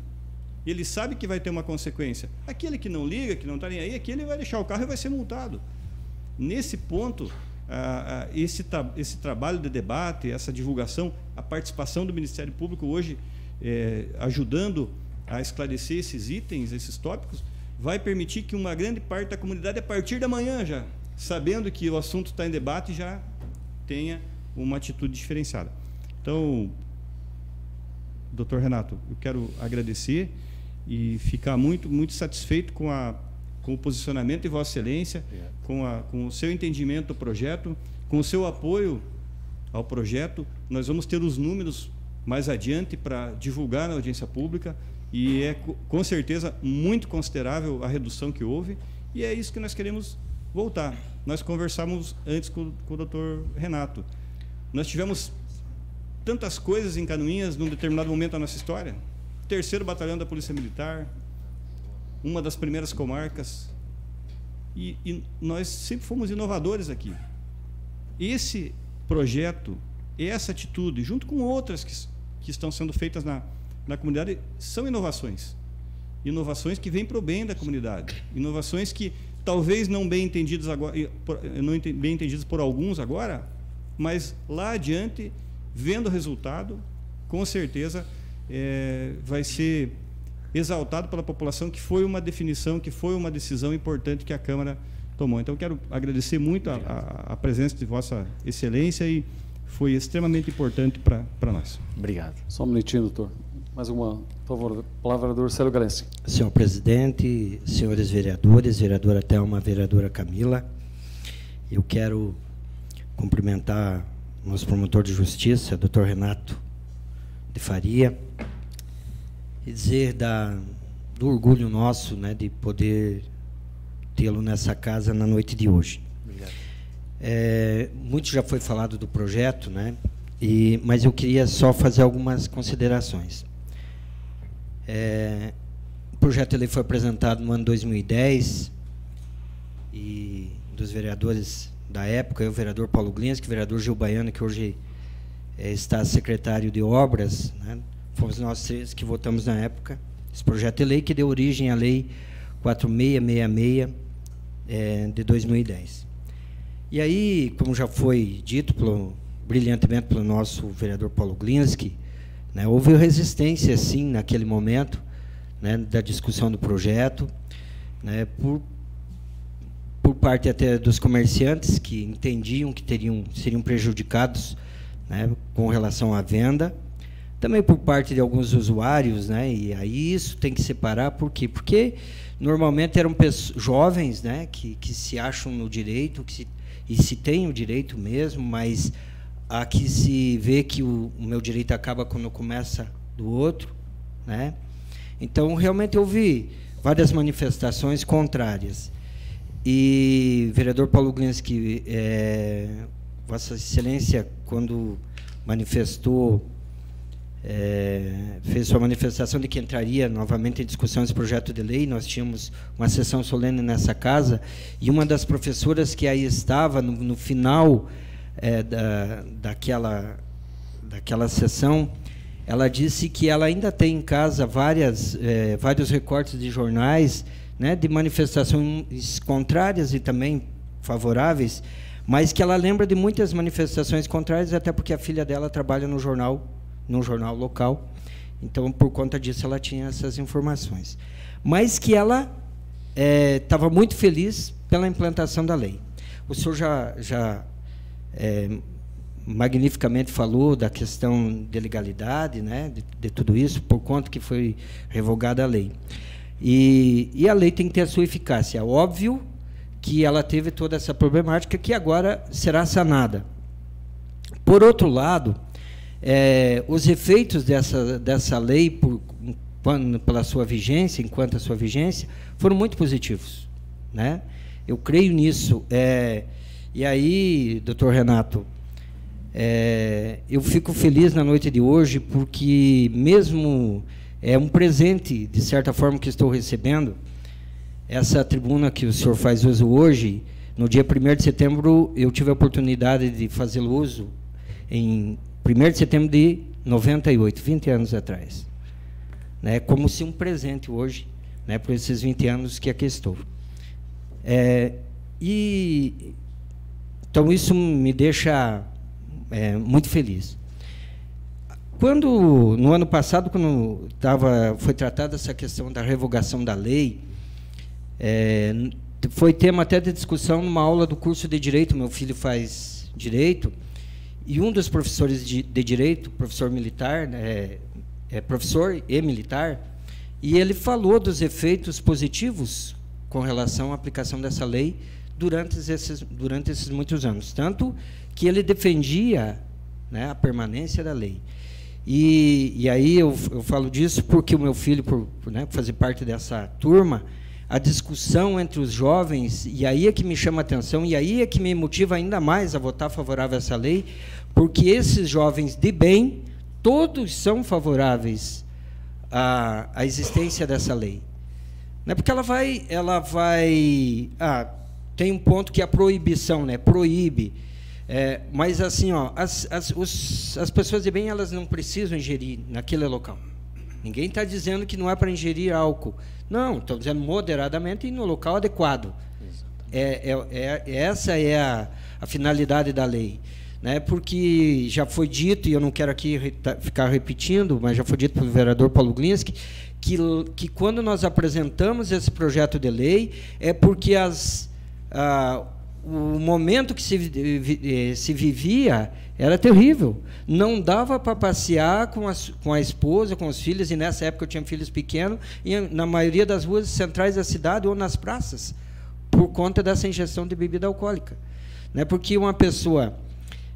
Ele sabe que vai ter uma consequência. Aquele que não liga, que não está nem aí, aquele vai deixar o carro e vai ser multado. Nesse ponto, esse trabalho de debate, essa divulgação, a participação do Ministério Público hoje, ajudando a esclarecer esses itens, esses tópicos, vai permitir que uma grande parte da comunidade, a partir da manhã já, sabendo que o assunto está em debate, já tenha uma atitude diferenciada. Então, doutor Renato, eu quero agradecer e ficar muito satisfeito com o posicionamento de Vossa Excelência, com o seu entendimento do projeto, com o seu apoio ao projeto. Nós vamos ter os números mais adiante para divulgar na audiência pública e é com certeza muito considerável a redução que houve e é isso que nós queremos voltar. Nós conversamos antes com o doutor Renato. Nós tivemos tantas coisas em Canoinhas num determinado momento da nossa história. 3º Batalhão da Polícia Militar, uma das primeiras comarcas, e nós sempre fomos inovadores aqui. Esse projeto, essa atitude, junto com outras que estão sendo feitas na comunidade, são inovações. Inovações que vêm para o bem da comunidade. Inovações que talvez não bem entendidas agora, não bem entendidas por alguns agora, mas lá adiante, vendo o resultado, com certeza vai ser exaltado pela população que foi uma definição, que foi uma decisão importante que a Câmara tomou. Então, eu quero agradecer muito a presença de Vossa Excelência e foi extremamente importante para nós. Obrigado. Só um minutinho, doutor. Mais uma, por favor, palavra do Célio Galenski. Senhor presidente, senhores vereadores, vereadora Thelma, vereadora Camila, eu quero cumprimentar nosso promotor de justiça, doutor Renato de Faria, e dizer do orgulho nosso, né, de poder tê-lo nessa casa na noite de hoje. Obrigado. Muito já foi falado do projeto, né, mas eu queria só fazer algumas considerações. O projeto ele foi apresentado no ano 2010 e dos vereadores da época, o vereador Paulo Glinski, o vereador Gil Baiano, que hoje está secretário de obras, né, fomos nós 3 que votamos na época esse projeto de lei que deu origem à Lei 4666 de 2010. E aí, como já foi dito brilhantemente pelo nosso vereador Paulo Glinski, né, houve resistência, sim, naquele momento, né, da discussão do projeto, né, por parte até dos comerciantes que entendiam que seriam prejudicados, né, com relação à venda, também por parte de alguns usuários, né, e aí isso tem que separar. Por quê? Porque normalmente eram jovens, né, que se acham no direito, e se tem o direito mesmo, mas aqui se vê que o meu direito acaba quando começa do outro, né? Então, realmente houve várias manifestações contrárias. E, vereador Paulo Glinski, Vossa Excelência, quando manifestou, fez sua manifestação de que entraria novamente em discussão esse projeto de lei, nós tínhamos uma sessão solene nessa casa, e uma das professoras que aí estava, no final daquela sessão, ela disse que ela ainda tem em casa vários recortes de jornais, né, de manifestações contrárias e também favoráveis, mas que ela lembra de muitas manifestações contrárias, até porque a filha dela trabalha num jornal local, então, por conta disso, ela tinha essas informações. Mas que ela estava muito feliz pela implantação da lei. O senhor já magnificamente falou da questão de legalidade, né, de tudo isso, por conta que foi revogada a lei. E a lei tem que ter a sua eficácia. É óbvio que ela teve toda essa problemática que agora será sanada. Por outro lado, os efeitos dessa lei, pela sua vigência, enquanto a sua vigência, foram muito positivos, né? Eu creio nisso. E aí, doutor Renato, eu fico feliz na noite de hoje, porque mesmo um presente, de certa forma, que estou recebendo, essa tribuna que o senhor faz uso hoje, no dia 1º de setembro, eu tive a oportunidade de fazer uso em 1º de setembro de 98, 20 anos atrás. Né, como se um presente hoje, né, por esses 20 anos que aqui estou. Então, isso me deixa muito feliz. No ano passado, quando foi tratada essa questão da revogação da lei, foi tema até de discussão numa aula do curso de Direito. Meu filho faz Direito, e um dos professores de Direito, professor militar, né, professor e militar, e ele falou dos efeitos positivos com relação à aplicação dessa lei durante esses muitos anos. Tanto que ele defendia, né, a permanência da lei. E aí eu falo disso porque o meu filho, por fazer parte dessa turma, a discussão entre os jovens, e aí é que me chama a atenção, e aí é que me motiva ainda mais a votar favorável a essa lei, porque esses jovens de bem, todos são favoráveis à existência dessa lei. Não é porque ela vai tem um ponto que é a proibição, né? Proíbe. Mas assim, as pessoas de bem, elas não precisam ingerir naquele local. Ninguém está dizendo que não é para ingerir álcool. Não, estão dizendo moderadamente e no local adequado. Essa é a finalidade da lei. Né, porque já foi dito, e eu não quero aqui ficar repetindo, mas já foi dito pelo vereador Paulo Glinski, que quando nós apresentamos esse projeto de lei, é porque o momento que se vivia era terrível. Não dava para passear com a esposa, com os filhos, e nessa época eu tinha filhos pequenos, e na maioria das ruas centrais da cidade ou nas praças, por conta dessa ingestão de bebida alcoólica. Né, porque uma pessoa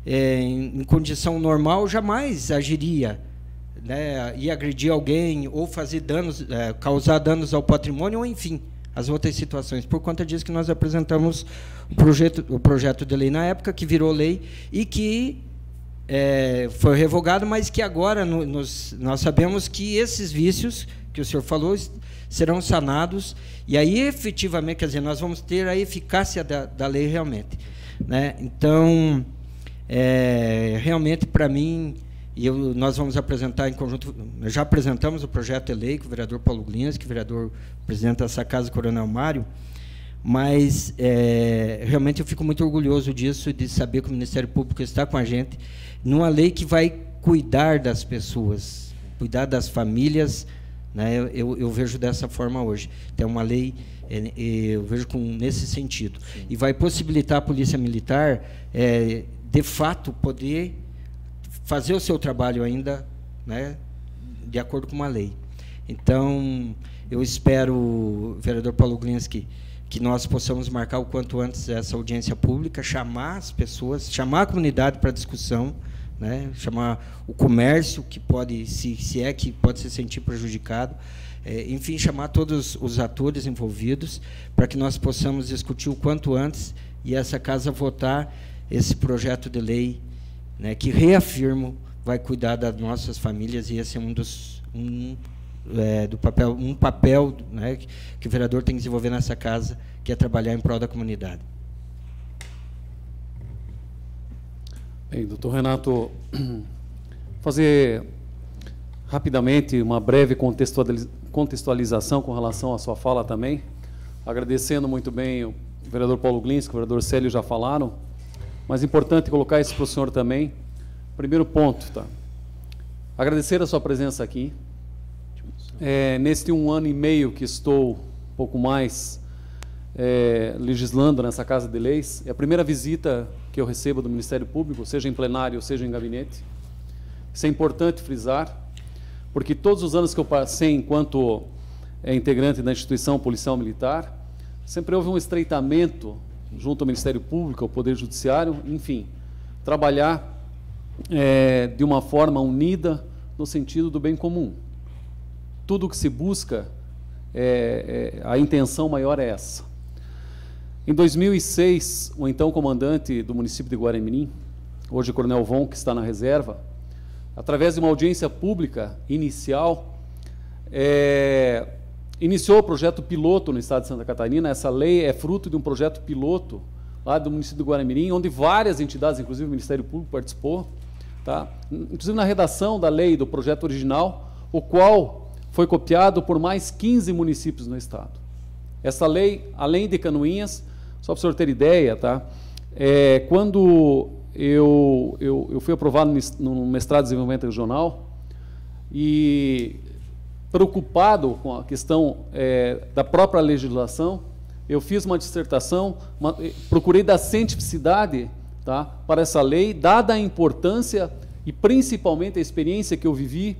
em condição normal jamais agiria, né, ia agredir alguém ou fazer danos, causar danos ao patrimônio, ou enfim, as outras situações. Por conta disso que nós apresentamos o projeto de lei na época, que virou lei e que foi revogado, mas que agora nós sabemos que esses vícios que o senhor falou serão sanados, e aí efetivamente, quer dizer, nós vamos ter a eficácia da lei realmente. Né? Então, realmente, para mim, nós vamos apresentar em conjunto, já apresentamos o projeto de lei com o vereador Paulo Glinski, vereador presidente dessa casa, Coronel Mário, mas realmente eu fico muito orgulhoso disso, de saber que o Ministério Público está com a gente numa lei que vai cuidar das pessoas, cuidar das famílias, né? Eu vejo dessa forma hoje. Então, uma lei, eu vejo nesse sentido. Sim. E vai possibilitar a Polícia Militar, de fato, poder fazer o seu trabalho ainda, né, de acordo com uma lei. Então, eu espero, vereador Paulo Glinski, que nós possamos marcar o quanto antes essa audiência pública, chamar as pessoas, chamar a comunidade para discussão, né, chamar o comércio, que pode, se é que pode se sentir prejudicado, enfim, chamar todos os atores envolvidos, para que nós possamos discutir o quanto antes e essa casa votar esse projeto de lei, né, que, reafirmo, vai cuidar das nossas famílias, e esse é um papel, né, que o vereador tem que desenvolver nessa casa, que é trabalhar em prol da comunidade. Bem, doutor Renato, fazer rapidamente uma breve contextualização com relação à sua fala também, agradecendo muito bem o vereador Paulo Glinski, o vereador Célio já falaram, mas é importante colocar isso para o senhor também. Primeiro ponto, tá? Agradecer a sua presença aqui. Neste 1 ano e meio que estou, um pouco mais, legislando nessa Casa de Leis, é a primeira visita que eu recebo do Ministério Público, seja em plenário, seja em gabinete. Isso é importante frisar, porque todos os anos que eu passei enquanto integrante da instituição policial militar, sempre houve um estreitamento junto ao Ministério Público, ao Poder Judiciário, enfim, trabalhar de uma forma unida no sentido do bem comum. Tudo que se busca, a intenção maior é essa. Em 2006, o então comandante do município de Guaramirim, hoje o Coronel Von, que está na reserva, através de uma audiência pública inicial, iniciou o projeto piloto no estado de Santa Catarina. Essa lei é fruto de um projeto piloto lá do município de Guaramirim, onde várias entidades, inclusive o Ministério Público, participou, tá? Inclusive na redação da lei, do projeto original, o qual foi copiado por mais 15 municípios no estado. Essa lei, além de Canoinhas, só para o senhor ter ideia, tá? Quando eu fui aprovado no mestrado de desenvolvimento regional e preocupado com a questão da própria legislação, eu fiz uma dissertação, procurei dar cientificidade, tá, para essa lei, dada a importância e principalmente a experiência que eu vivi,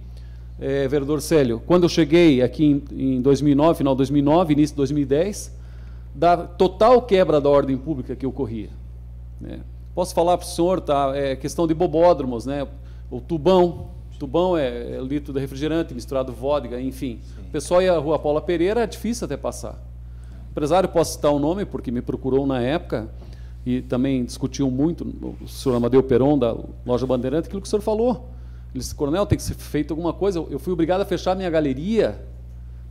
vereador Célio, quando eu cheguei aqui em 2009, final de 2009, início de 2010, da total quebra da ordem pública que ocorria, né? Posso falar para o senhor, tá? Questão de bobódromos, né? O tubão é litro de refrigerante misturado vodka, enfim. Sim. O pessoal ia à Rua Paula Pereira, é difícil até passar. O empresário, posso citar o nome, porque me procurou na época e também discutiu muito, o senhor Amadeu Peron, da Loja Bandeirante, aquilo que o senhor falou. Ele disse, coronel, tem que ser feito alguma coisa. Eu fui obrigado a fechar minha galeria,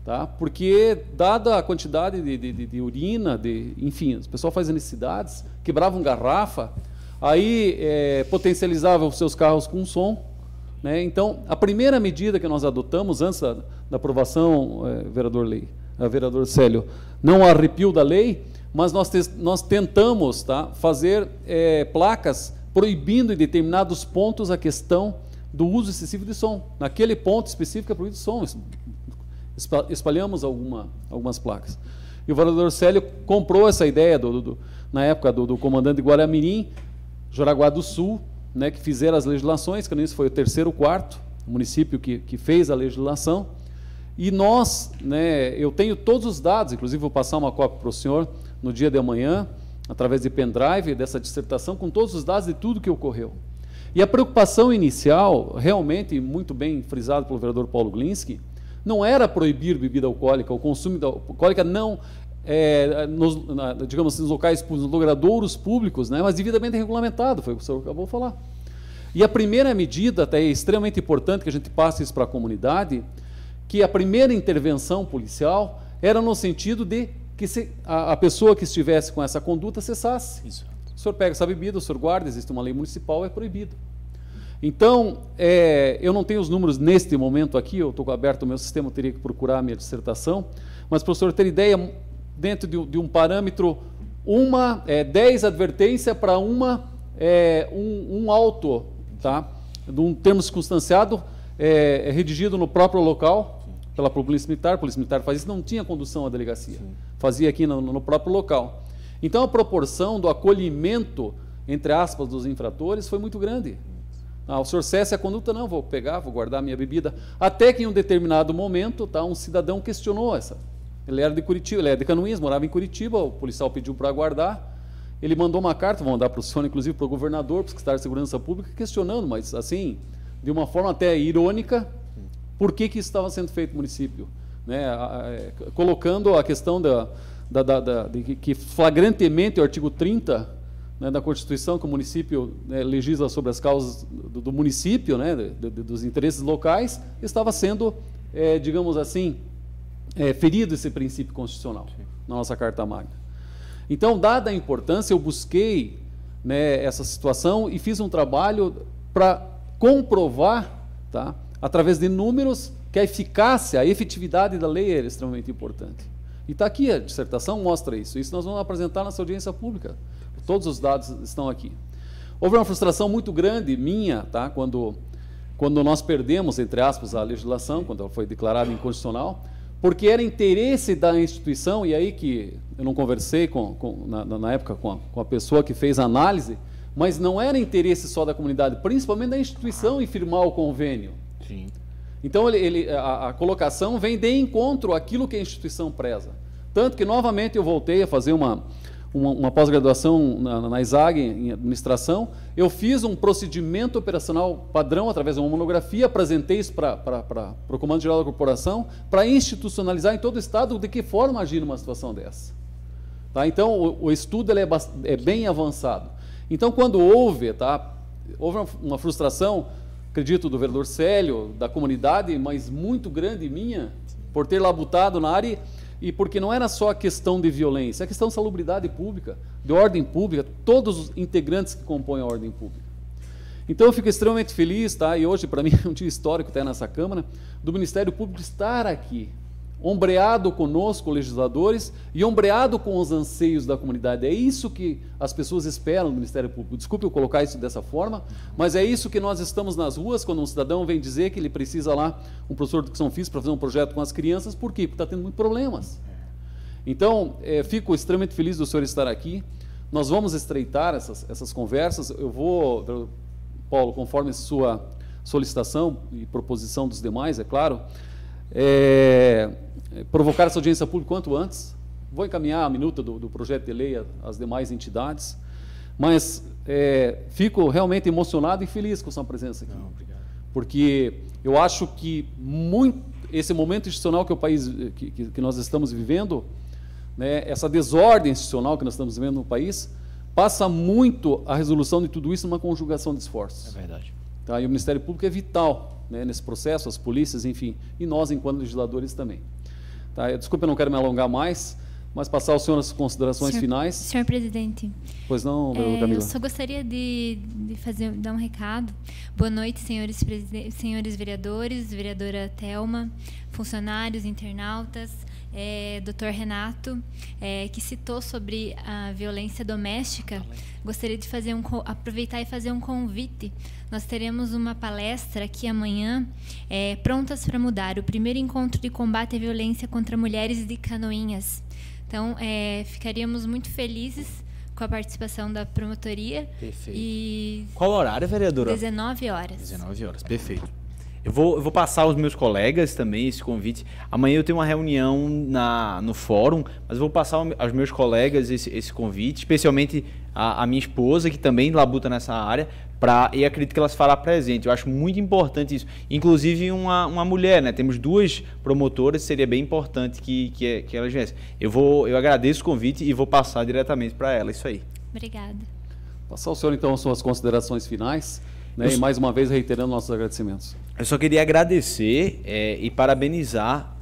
tá? Porque, dada a quantidade de urina, enfim, o pessoal faz necessidades, quebravam garrafa, aí potencializavam os seus carros com som, né? Então, a primeira medida que nós adotamos, antes da aprovação, vereador Célio, não arrepio da lei, mas nós tentamos, tá, fazer placas proibindo em determinados pontos a questão do uso excessivo de som. Naquele ponto específico é proibido som. Espalhamos algumas placas. E o vereador Célio comprou essa ideia, na época, do comandante de Guaramirim, Jaraguá do Sul, né, que fizeram as legislações, que isso foi o 3º ou 4º município que fez a legislação. E nós, né, eu tenho todos os dados, inclusive vou passar uma cópia para o senhor no dia de amanhã, através de pendrive, dessa dissertação, com todos os dados de tudo que ocorreu. E a preocupação inicial, realmente, muito bem frisado pelo vereador Paulo Glinski, não era proibir bebida alcoólica, o consumo da alcoólica não, digamos assim, nos locais públicos, nos logradouros públicos, né, mas devidamente regulamentado, foi o que o senhor acabou de falar. E a primeira medida, até é extremamente importante que a gente passe isso para a comunidade, que a primeira intervenção policial era no sentido de que a pessoa que estivesse com essa conduta cessasse. Isso. O senhor pega essa bebida, o senhor guarda, existe uma lei municipal, é proibido. Então, eu não tenho os números neste momento aqui, eu estou aberto o meu sistema, eu teria que procurar a minha dissertação, mas para o senhor ter ideia, dentro de um parâmetro, 10 advertências para um auto, tá? De um termo circunstanciado, redigido no próprio local, pela Polícia Militar faz isso, não tinha condução à delegacia, sim, fazia aqui no próprio local. Então a proporção do acolhimento, entre aspas, dos infratores foi muito grande. O senhor cesse a conduta, não, vou pegar, vou guardar minha bebida. Até que em um determinado momento, tá, um cidadão questionou essa. Ele era de Curitiba, ele era de Canoinhas, morava em Curitiba, o policial pediu para guardar, ele mandou uma carta, vou mandar para o senhor, inclusive para o governador, para o secretário de Segurança Pública, questionando, mas assim, de uma forma até irônica, por que isso estava sendo feito no município, né? Colocando a questão de que flagrantemente o artigo 30, né, da Constituição, que o município, né, legisla sobre as causas do município, né, dos interesses locais, estava sendo, digamos assim, ferido esse princípio constitucional, sim, na nossa Carta Magna. Então, dada a importância, eu busquei, né, essa situação e fiz um trabalho para comprovar, tá, através de números, que a eficácia, a efetividade da lei era extremamente importante. E está aqui, a dissertação mostra isso. Isso nós vamos apresentar nessa audiência pública. Todos os dados estão aqui. Houve uma frustração muito grande minha, tá, quando nós perdemos, entre aspas, a legislação, quando ela foi declarada inconstitucional, porque era interesse da instituição, e aí que eu não conversei na época com a pessoa que fez a análise, mas não era interesse só da comunidade, principalmente da instituição em firmar o convênio. Sim. Então a colocação vem de encontro àquilo que a instituição preza. Tanto que, novamente, eu voltei a fazer uma pós-graduação na ISAG, em administração. Eu fiz um procedimento operacional padrão, através de uma monografia, apresentei isso para o Comando Geral da Corporação, para institucionalizar em todo o Estado de que forma agir numa situação dessa. Tá? Então, o estudo ele é bem avançado. Então, quando houve uma frustração, acredito, do vereador Célio, da comunidade, mas muito grande minha, por ter labutado na área, e porque não era só a questão de violência, é a questão de salubridade pública, de ordem pública, todos os integrantes que compõem a ordem pública. Então eu fico extremamente feliz, e hoje para mim é um dia histórico estar nessa Câmara, do Ministério Público estar aqui, ombreado conosco, legisladores, e ombreado com os anseios da comunidade. É isso que as pessoas esperam do Ministério Público. Desculpe eu colocar isso dessa forma, mas é isso que nós estamos nas ruas, quando um cidadão vem dizer que ele precisa lá, um professor de educação física, para fazer um projeto com as crianças. Por quê? Porque está tendo muitos problemas. Então, fico extremamente feliz do senhor estar aqui. Nós vamos estreitar essas conversas. Eu vou, Paulo, conforme sua solicitação e proposição dos demais, é claro, provocar essa audiência pública quanto antes. Vou encaminhar a minuta do projeto de lei às demais entidades, mas fico realmente emocionado e feliz com a sua presença aqui. Não, obrigado. Porque eu acho que esse momento institucional que o país, que nós estamos vivendo, né, essa desordem institucional que nós estamos vivendo no país, passa muito a resolução de tudo isso numa conjugação de esforços. É verdade. Tá? E o Ministério Público é vital, né, nesse processo, as polícias, enfim, e nós, enquanto legisladores, também. Tá? Desculpa, eu não quero me alongar mais, mas passar ao senhor as considerações finais. Senhor presidente. Pois não, Camila? Eu só gostaria de dar um recado. Boa noite, senhores vereadores, vereadora Thelma, funcionários, internautas, doutor Renato, que citou sobre a violência doméstica. Gostaria de aproveitar e fazer um convite. Nós teremos uma palestra aqui amanhã, Prontas para Mudar, o primeiro encontro de combate à violência contra mulheres de Canoinhas. Então, ficaríamos muito felizes com a participação da promotoria. Perfeito. Qual horário, vereadora? 19 horas. 19 horas, perfeito. Eu vou passar aos meus colegas também esse convite. Amanhã eu tenho uma reunião no fórum, mas eu vou passar aos meus colegas esse convite, especialmente a minha esposa, que também labuta nessa área, e acredito que ela se fará presente. Eu acho muito importante isso. Inclusive uma mulher, né? Temos 2 promotoras, seria bem importante que elas viessem. Eu agradeço o convite e vou passar diretamente para ela, isso aí. Obrigada. Passar ao senhor, então, as suas considerações finais, né? E mais uma vez reiterando nossos agradecimentos. Eu só queria agradecer e parabenizar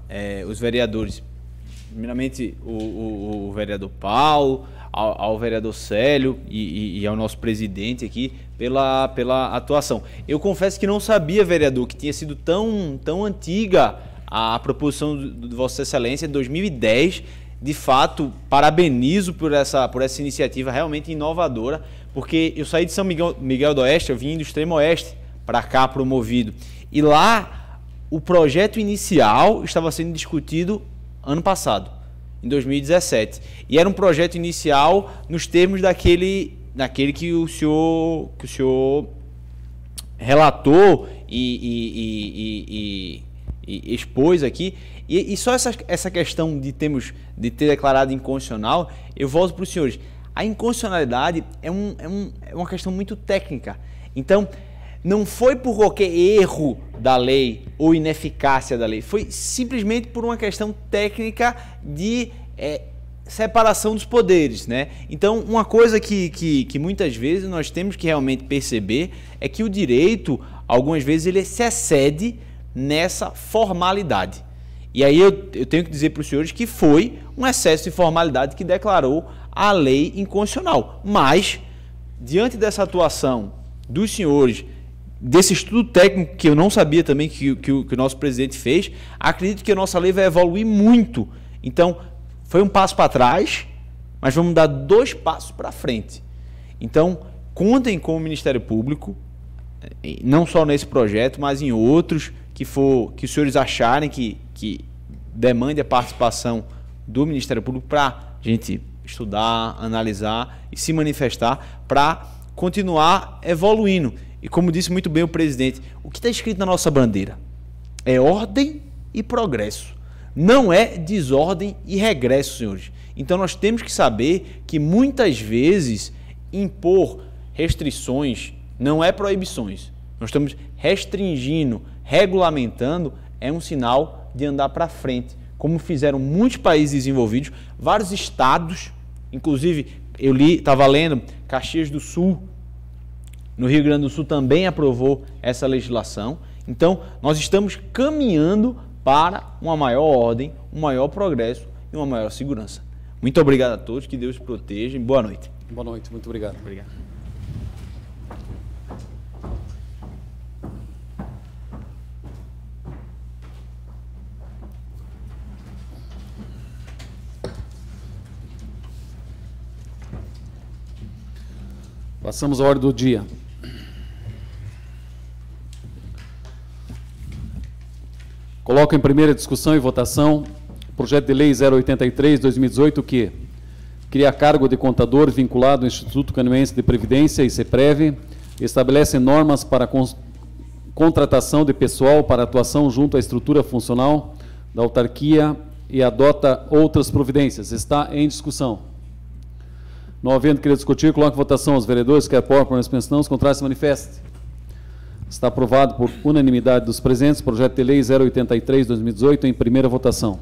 os vereadores, primeiramente o vereador Paulo, ao vereador Célio e ao nosso presidente aqui pela atuação. Eu confesso que não sabia, vereador, que tinha sido tão antiga a proposição de Vossa Excelência de 2010. De fato, parabenizo por essa iniciativa realmente inovadora, porque eu saí de São Miguel do Oeste, eu vim do extremo oeste para cá promovido. E lá, o projeto inicial estava sendo discutido ano passado, em 2017. E era um projeto inicial nos termos daquele que o senhor relatou e expôs aqui. E só essa questão de ter declarado inconstitucional, eu volto para os senhores. A inconstitucionalidade é uma questão muito técnica. Então, não foi por qualquer erro da lei ou ineficácia da lei, foi simplesmente por uma questão técnica de separação dos poderes, né? Então, uma coisa que muitas vezes nós temos que realmente perceber é que o direito, algumas vezes, ele se excede nessa formalidade. E aí eu tenho que dizer para os senhores que foi um excesso de formalidade que declarou a lei inconstitucional. Mas, diante dessa atuação dos senhores, desse estudo técnico que eu não sabia também que o nosso presidente fez, acredito que a nossa lei vai evoluir muito. Então, foi um passo para trás, mas vamos dar 2 passos para frente. Então, contem com o Ministério Público, não só nesse projeto, mas em outros que os senhores acharem que demande a participação do Ministério Público para a gente estudar, analisar e se manifestar para continuar evoluindo. E como disse muito bem o presidente, o que está escrito na nossa bandeira é ordem e progresso. não é desordem e regresso, senhores. Então nós temos que saber que muitas vezes impor restrições não é proibições. Nós estamos restringindo, regulamentando, é um sinal de andar para frente, como fizeram muitos países desenvolvidos, vários estados, inclusive eu estava lendo, Caxias do Sul, no Rio Grande do Sul também aprovou essa legislação. Então nós estamos caminhando para uma maior ordem, um maior progresso e uma maior segurança. Muito obrigado a todos, que Deus proteja e boa noite. Boa noite, muito obrigado. Obrigado. Passamos à ordem do dia. Coloco em primeira discussão e votação o projeto de lei 083/2018 que cria cargo de contador vinculado ao Instituto Caniense de Previdência e CEPREV, estabelece normas para contratação de pessoal para atuação junto à estrutura funcional da autarquia e adota outras providências. Está em discussão. Não havendo querido discutir, coloco em votação os vereadores que apoiam por expressão, os contrários se manifestem. Está aprovado por unanimidade dos presentes o projeto de lei 083/2018 em primeira votação.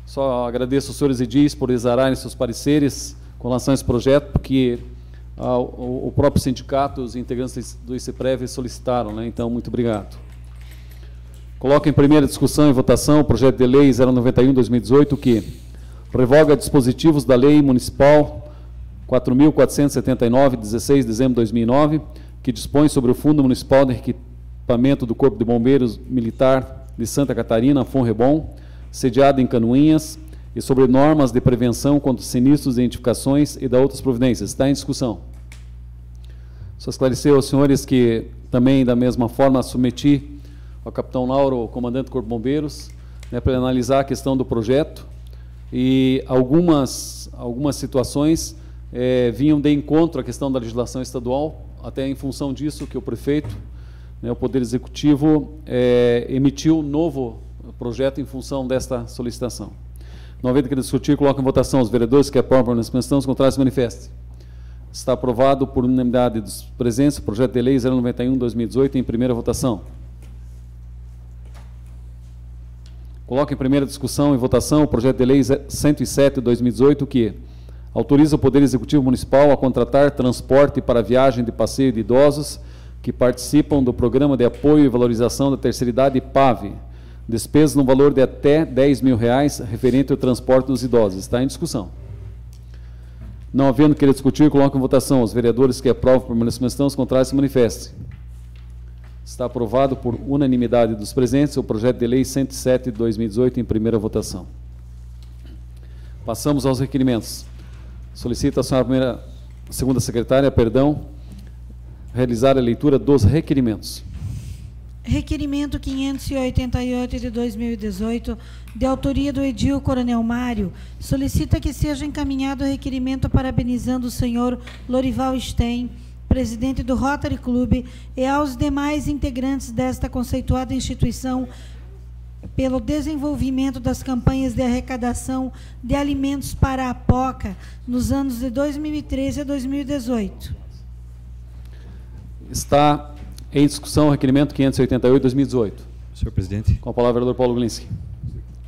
Só agradeço aos senhores edis por exararem seus pareceres com relação a esse projeto, porque o próprio sindicato, os integrantes do ICEPREV solicitaram, né? Então, muito obrigado. Coloco em primeira discussão e votação o projeto de lei 091/2018 que revoga dispositivos da Lei Municipal 4.479, 16 de dezembro de 2009, que dispõe sobre o Fundo Municipal de Equipamento do Corpo de Bombeiros Militar de Santa Catarina, FONREBOM, sediado em Canoinhas, e sobre normas de prevenção contra sinistros, identificações e da outras providências. Está em discussão. Só esclarecer aos senhores que também, da mesma forma, submeti ao capitão Lauro, o comandante do Corpo de Bombeiros, né, para analisar a questão do projeto, e algumas situações vinham de encontro à questão da legislação estadual, até em função disso que o prefeito, né, o Poder Executivo, emitiu um novo projeto em função desta solicitação. Não havendo que discutir, coloco em votação os vereadores que aprovam nessa questão, os contrários se manifestem. Está aprovado por unanimidade dos presentes o projeto de lei 091/2018 em primeira votação. Coloco em primeira discussão e votação o projeto de lei 107/2018 que autoriza o Poder Executivo Municipal a contratar transporte para viagem de passeio de idosos que participam do Programa de Apoio e Valorização da Terceira Idade PAV, despesas no valor de até R$10.000 referente ao transporte dos idosos. Está em discussão. Não havendo querer discutir, coloco em votação os vereadores que aprovam por manifestação, os contrários se manifestem. Está aprovado por unanimidade dos presentes o projeto de lei 107/2018 em primeira votação. Passamos aos requerimentos. Solicito a senhora segunda secretária, realizar a leitura dos requerimentos. Requerimento 588 de 2018, de autoria do edil Coronel Mário, solicita que seja encaminhado o requerimento parabenizando o senhor Lorival Stein, presidente do Rotary Club, e aos demais integrantes desta conceituada instituição pelo desenvolvimento das campanhas de arrecadação de alimentos para a APOCA nos anos de 2013 a 2018. Está em discussão o requerimento 588/2018. Senhor presidente. Com a palavra, vereador Paulo Glinski.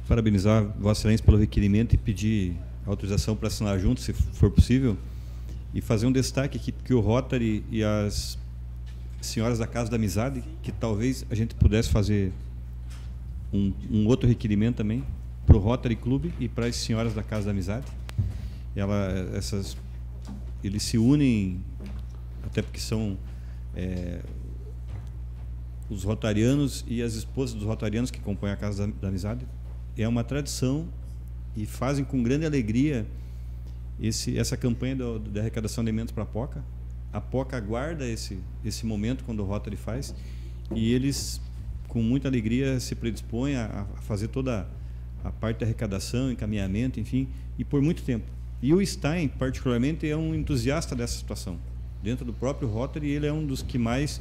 Parabenizar Vossa Excelência pelo requerimento e pedir autorização para assinar junto, se for possível, e fazer um destaque aqui que o Rotary e as senhoras da Casa da Amizade, que talvez a gente pudesse fazer um outro requerimento também para o Rotary Clube e para as senhoras da Casa da Amizade. Eles se unem, até porque são os rotarianos e as esposas dos rotarianos que compõem a Casa da Amizade. É uma tradição e fazem com grande alegria essa campanha da arrecadação de alimentos para a POCA. A POCA aguarda esse momento quando o Rotary faz, e eles, com muita alegria, se predispõem a fazer toda a parte da arrecadação, encaminhamento, enfim, e por muito tempo. E o Stein, particularmente, é um entusiasta dessa situação. Dentro do próprio Rotary, ele é um dos que mais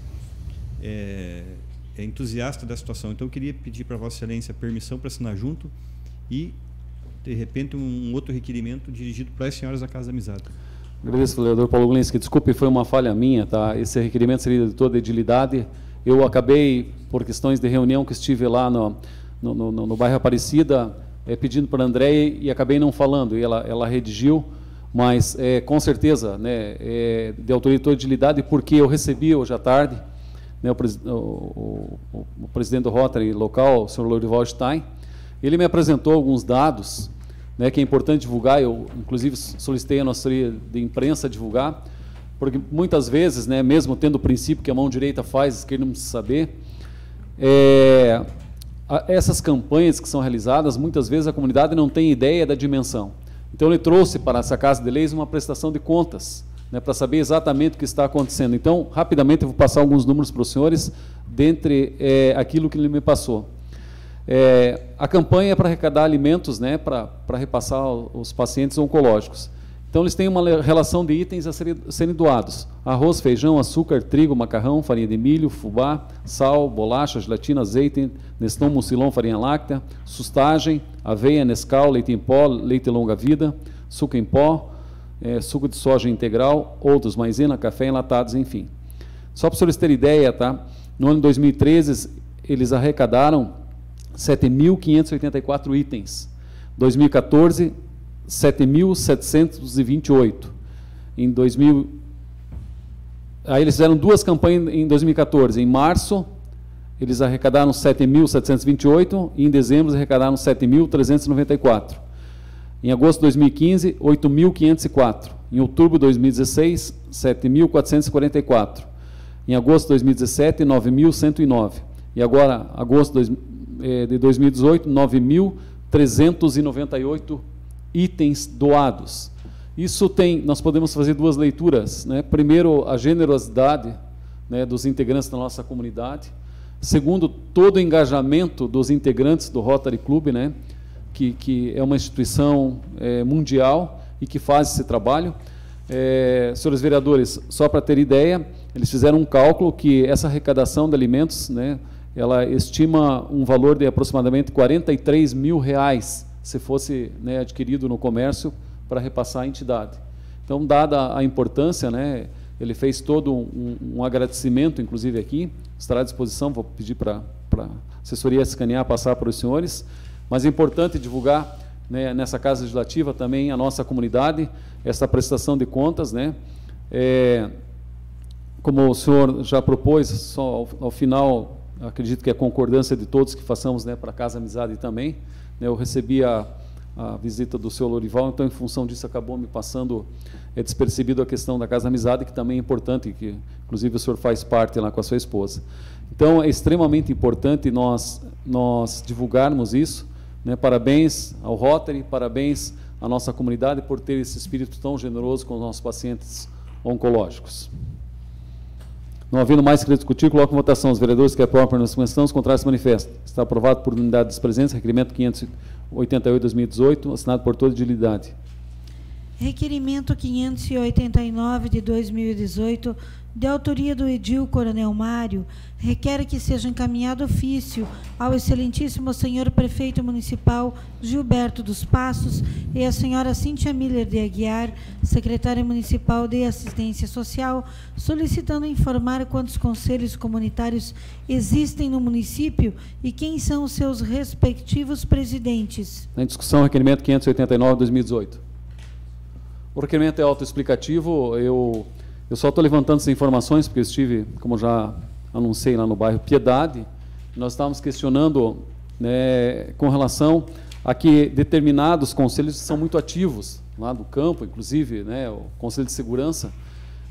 é entusiasta da situação. Então, eu queria pedir para Vossa Excelência permissão para assinar junto e, de repente, um outro requerimento dirigido para as senhoras da Casa da Amizade. Agradeço, vereador Paulo Glinski. Desculpe, foi uma falha minha, tá? Esse requerimento seria de toda a edilidade. Eu acabei, por questões de reunião que estive lá no bairro Aparecida, pedindo para a Andréia e acabei não falando. E ela redigiu, mas com certeza, né, de autoria de toda a edilidade, porque eu recebi hoje à tarde, né, o presidente do Rotary local, o senhor Lorival Stein. Ele me apresentou alguns dados, né, que é importante divulgar. Eu, inclusive, solicitei a nossa assessoria de imprensa divulgar, porque muitas vezes, né, mesmo tendo o princípio que a mão direita faz, a esquerda não precisa saber, essas campanhas que são realizadas, muitas vezes a comunidade não tem ideia da dimensão. Então, ele trouxe para essa Casa de Leis uma prestação de contas, né, para saber exatamente o que está acontecendo. Então, rapidamente, eu vou passar alguns números para os senhores, dentre aquilo que ele me passou. A campanha é para arrecadar alimentos, né, para repassar os pacientes oncológicos. Então, eles têm uma relação de itens a serem doados: arroz, feijão, açúcar, trigo, macarrão, farinha de milho, fubá, sal, bolacha, gelatina, azeite, Neston, mucilon, farinha láctea, sustagem, aveia, Nescau, leite em pó, leite longa-vida, suco em pó, suco de soja integral, outros, maisena, café, enlatados, enfim. Só para os senhores terem ideia, tá? No ano de 2013, eles arrecadaram 7.584 itens. 2014, 7.728. Em 2000, aí eles fizeram duas campanhas em 2014. Em março, eles arrecadaram 7.728 e em dezembro eles arrecadaram 7.394. Em agosto de 2015, 8.504. Em outubro de 2016, 7.444. Em agosto de 2017, 9.109. E agora, agosto de 2018, 9.398 itens doados. Isso nós podemos fazer duas leituras, né? Primeiro, a generosidade, né, dos integrantes da nossa comunidade. Segundo, todo o engajamento dos integrantes do Rotary Club, né, que é uma instituição mundial e que faz esse trabalho. Senhores vereadores, só para ter ideia, eles fizeram um cálculo que essa arrecadação de alimentos, né, ela estima um valor de aproximadamente R$43 mil se fosse, né, adquirido no comércio para repassar à entidade. Então, dada a importância, né, ele fez todo um agradecimento, inclusive aqui, estará à disposição, vou pedir para a assessoria escanear, passar para os senhores, mas é importante divulgar, né, nessa Casa Legislativa também a nossa comunidade, essa prestação de contas, né, como o senhor já propôs, só ao final, acredito que é a concordância de todos que façamos, né, para a Casa Amizade também. Eu recebi a visita do senhor Lorival, então, em função disso, acabou me passando despercebido a questão da Casa Amizade, que também é importante, que inclusive o senhor faz parte lá com a sua esposa. Então, é extremamente importante nós divulgarmos isso, né? Parabéns ao Rotary, parabéns à nossa comunidade por ter esse espírito tão generoso com os nossos pacientes oncológicos. Não havendo mais que discutir, coloco em votação. Os vereadores que aprovam a permanência, os contrários se manifestam. Está aprovado por unanimidade dos presentes, requerimento 588/2018, assinado por toda a edilidade. Requerimento 589 de 2018, de autoria do edil Coronel Mário, requer que seja encaminhado ofício ao excelentíssimo senhor prefeito municipal Gilberto dos Passos e a senhora Cíntia Miller de Aguiar, secretária municipal de assistência social, solicitando informar quantos conselhos comunitários existem no município e quem são os seus respectivos presidentes. Em discussão, requerimento 589/2018. O requerimento é autoexplicativo. Eu só estou levantando essas informações porque eu estive, como já anunciei, lá no bairro Piedade. Nós estávamos questionando, né, com relação a que determinados conselhos são muito ativos lá do campo, inclusive, né, o Conselho de Segurança,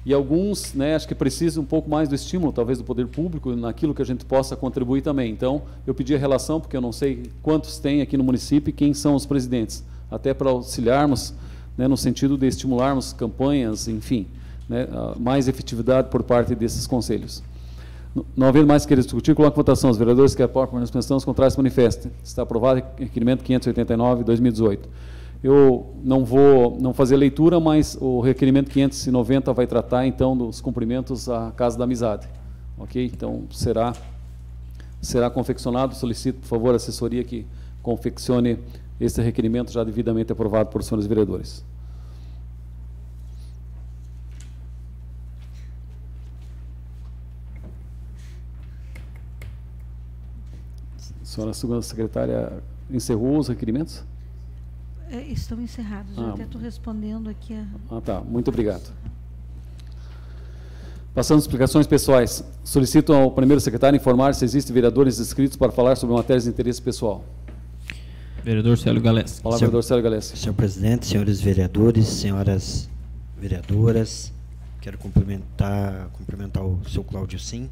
e alguns, né, acho que precisam um pouco mais do estímulo, talvez, do poder público, naquilo que a gente possa contribuir também. Então, eu pedi a relação, porque eu não sei quantos tem aqui no município e quem são os presidentes, até para auxiliarmos, né, no sentido de estimularmos campanhas, enfim, né, mais efetividade por parte desses conselhos. Não havendo mais que discutir, coloco em votação. Os vereadores que apoiam a permanência, os contrários se manifestem. Está aprovado requerimento 589/2018. Eu não vou fazer leitura, mas o requerimento 590 vai tratar, então, dos cumprimentos à Casa da Amizade. Ok? Então, será será confeccionado. Solicito, por favor, a assessoria que confeccione esse requerimento já devidamente aprovado por senhores vereadores. Senhora segunda secretária, encerrou os requerimentos? Estão encerrados. Eu até estou respondendo aqui. Tá. Muito obrigado. Passando às explicações pessoais. Solicito ao primeiro secretário informar se existem vereadores inscritos para falar sobre matérias de interesse pessoal. Vereador Célio Galés. Palavra, vereador Célio Galés. Senhor presidente, senhores vereadores, senhoras vereadoras, quero cumprimentar o seu Cláudio Sim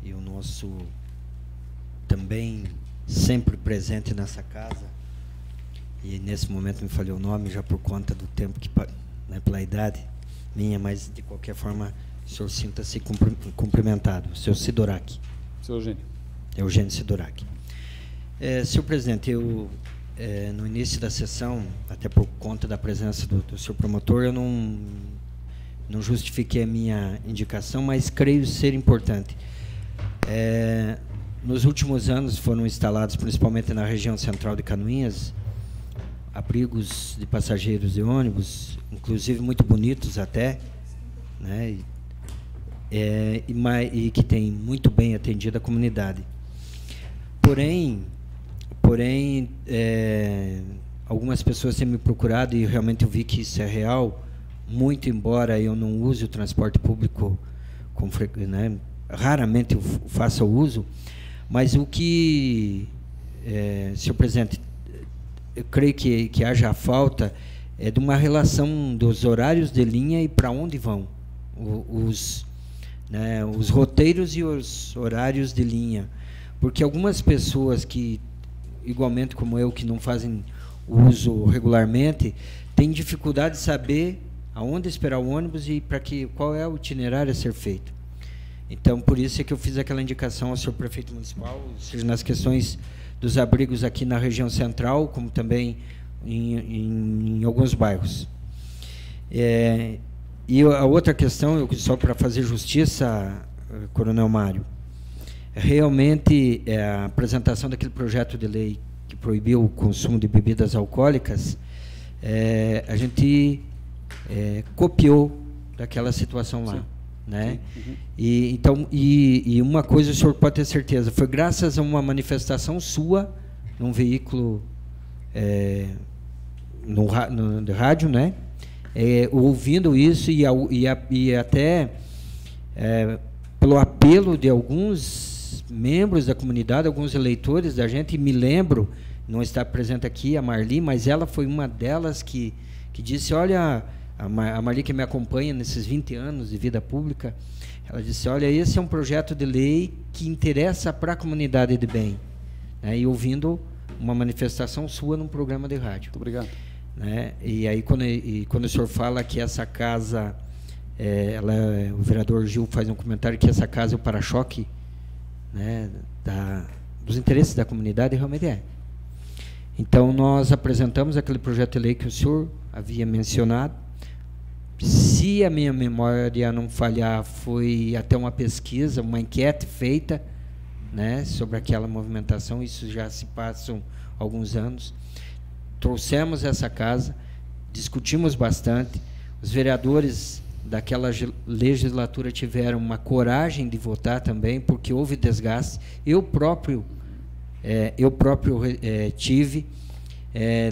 e o nosso também sempre presente nessa casa, e nesse momento me falhou o nome já por conta do tempo que, né, pela idade minha, mas de qualquer forma o senhor sinta-se cumprimentado. O senhor Sidorak. Senhor Eugênio. Eugênio Sidorak. Senhor presidente, eu no início da sessão, até por conta da presença do senhor promotor, eu não justifiquei a minha indicação, mas creio ser importante. Nos últimos anos foram instalados, principalmente na região central de Canoinhas, abrigos de passageiros de ônibus, inclusive muito bonitos até, né, e que tem muito bem atendido a comunidade. Porém, algumas pessoas têm me procurado e realmente eu vi que isso é real, muito embora eu não use o transporte público com frequência, né, raramente eu faço o uso, mas o que, senhor presidente, eu creio que haja falta de uma relação dos horários de linha e para onde vão os roteiros e os horários de linha, porque algumas pessoas que, igualmente como eu, que não fazem uso regularmente, têm dificuldade de saber aonde esperar o ônibus e qual é o itinerário a ser feito. Então, por isso é que eu fiz aquela indicação ao senhor prefeito municipal, seja nas questões dos abrigos aqui na região central, como também em alguns bairros. E a outra questão, só para fazer justiça, Coronel Mário, realmente a apresentação daquele projeto de lei que proibiu o consumo de bebidas alcoólicas, a gente copiou daquela situação lá. Sim. Né? Uhum. E uma coisa o senhor pode ter certeza, foi graças a uma manifestação sua num veículo no rádio, né? Ouvindo isso e até pelo apelo de alguns membros da comunidade, alguns eleitores da gente, e me lembro, não está presente aqui a Marli, mas ela foi uma delas que disse, olha, a Marli que me acompanha nesses 20 anos de vida pública, ela disse, olha, esse é um projeto de lei que interessa para a comunidade de bem, né? E ouvindo uma manifestação sua num programa de rádio. Muito obrigado. Né? E aí quando o senhor fala que essa casa, o vereador Gil faz um comentário que essa casa é o para-choque, né, dos interesses da comunidade, realmente é. Então nós apresentamos aquele projeto de lei que o senhor havia mencionado. Se a minha memória não falhar, foi até uma pesquisa, uma enquete feita, né, sobre aquela movimentação, isso já se passam alguns anos. Trouxemos essa casa, discutimos bastante, os vereadores daquela legislatura tiveram uma coragem de votar também, porque houve desgaste. Eu próprio tive,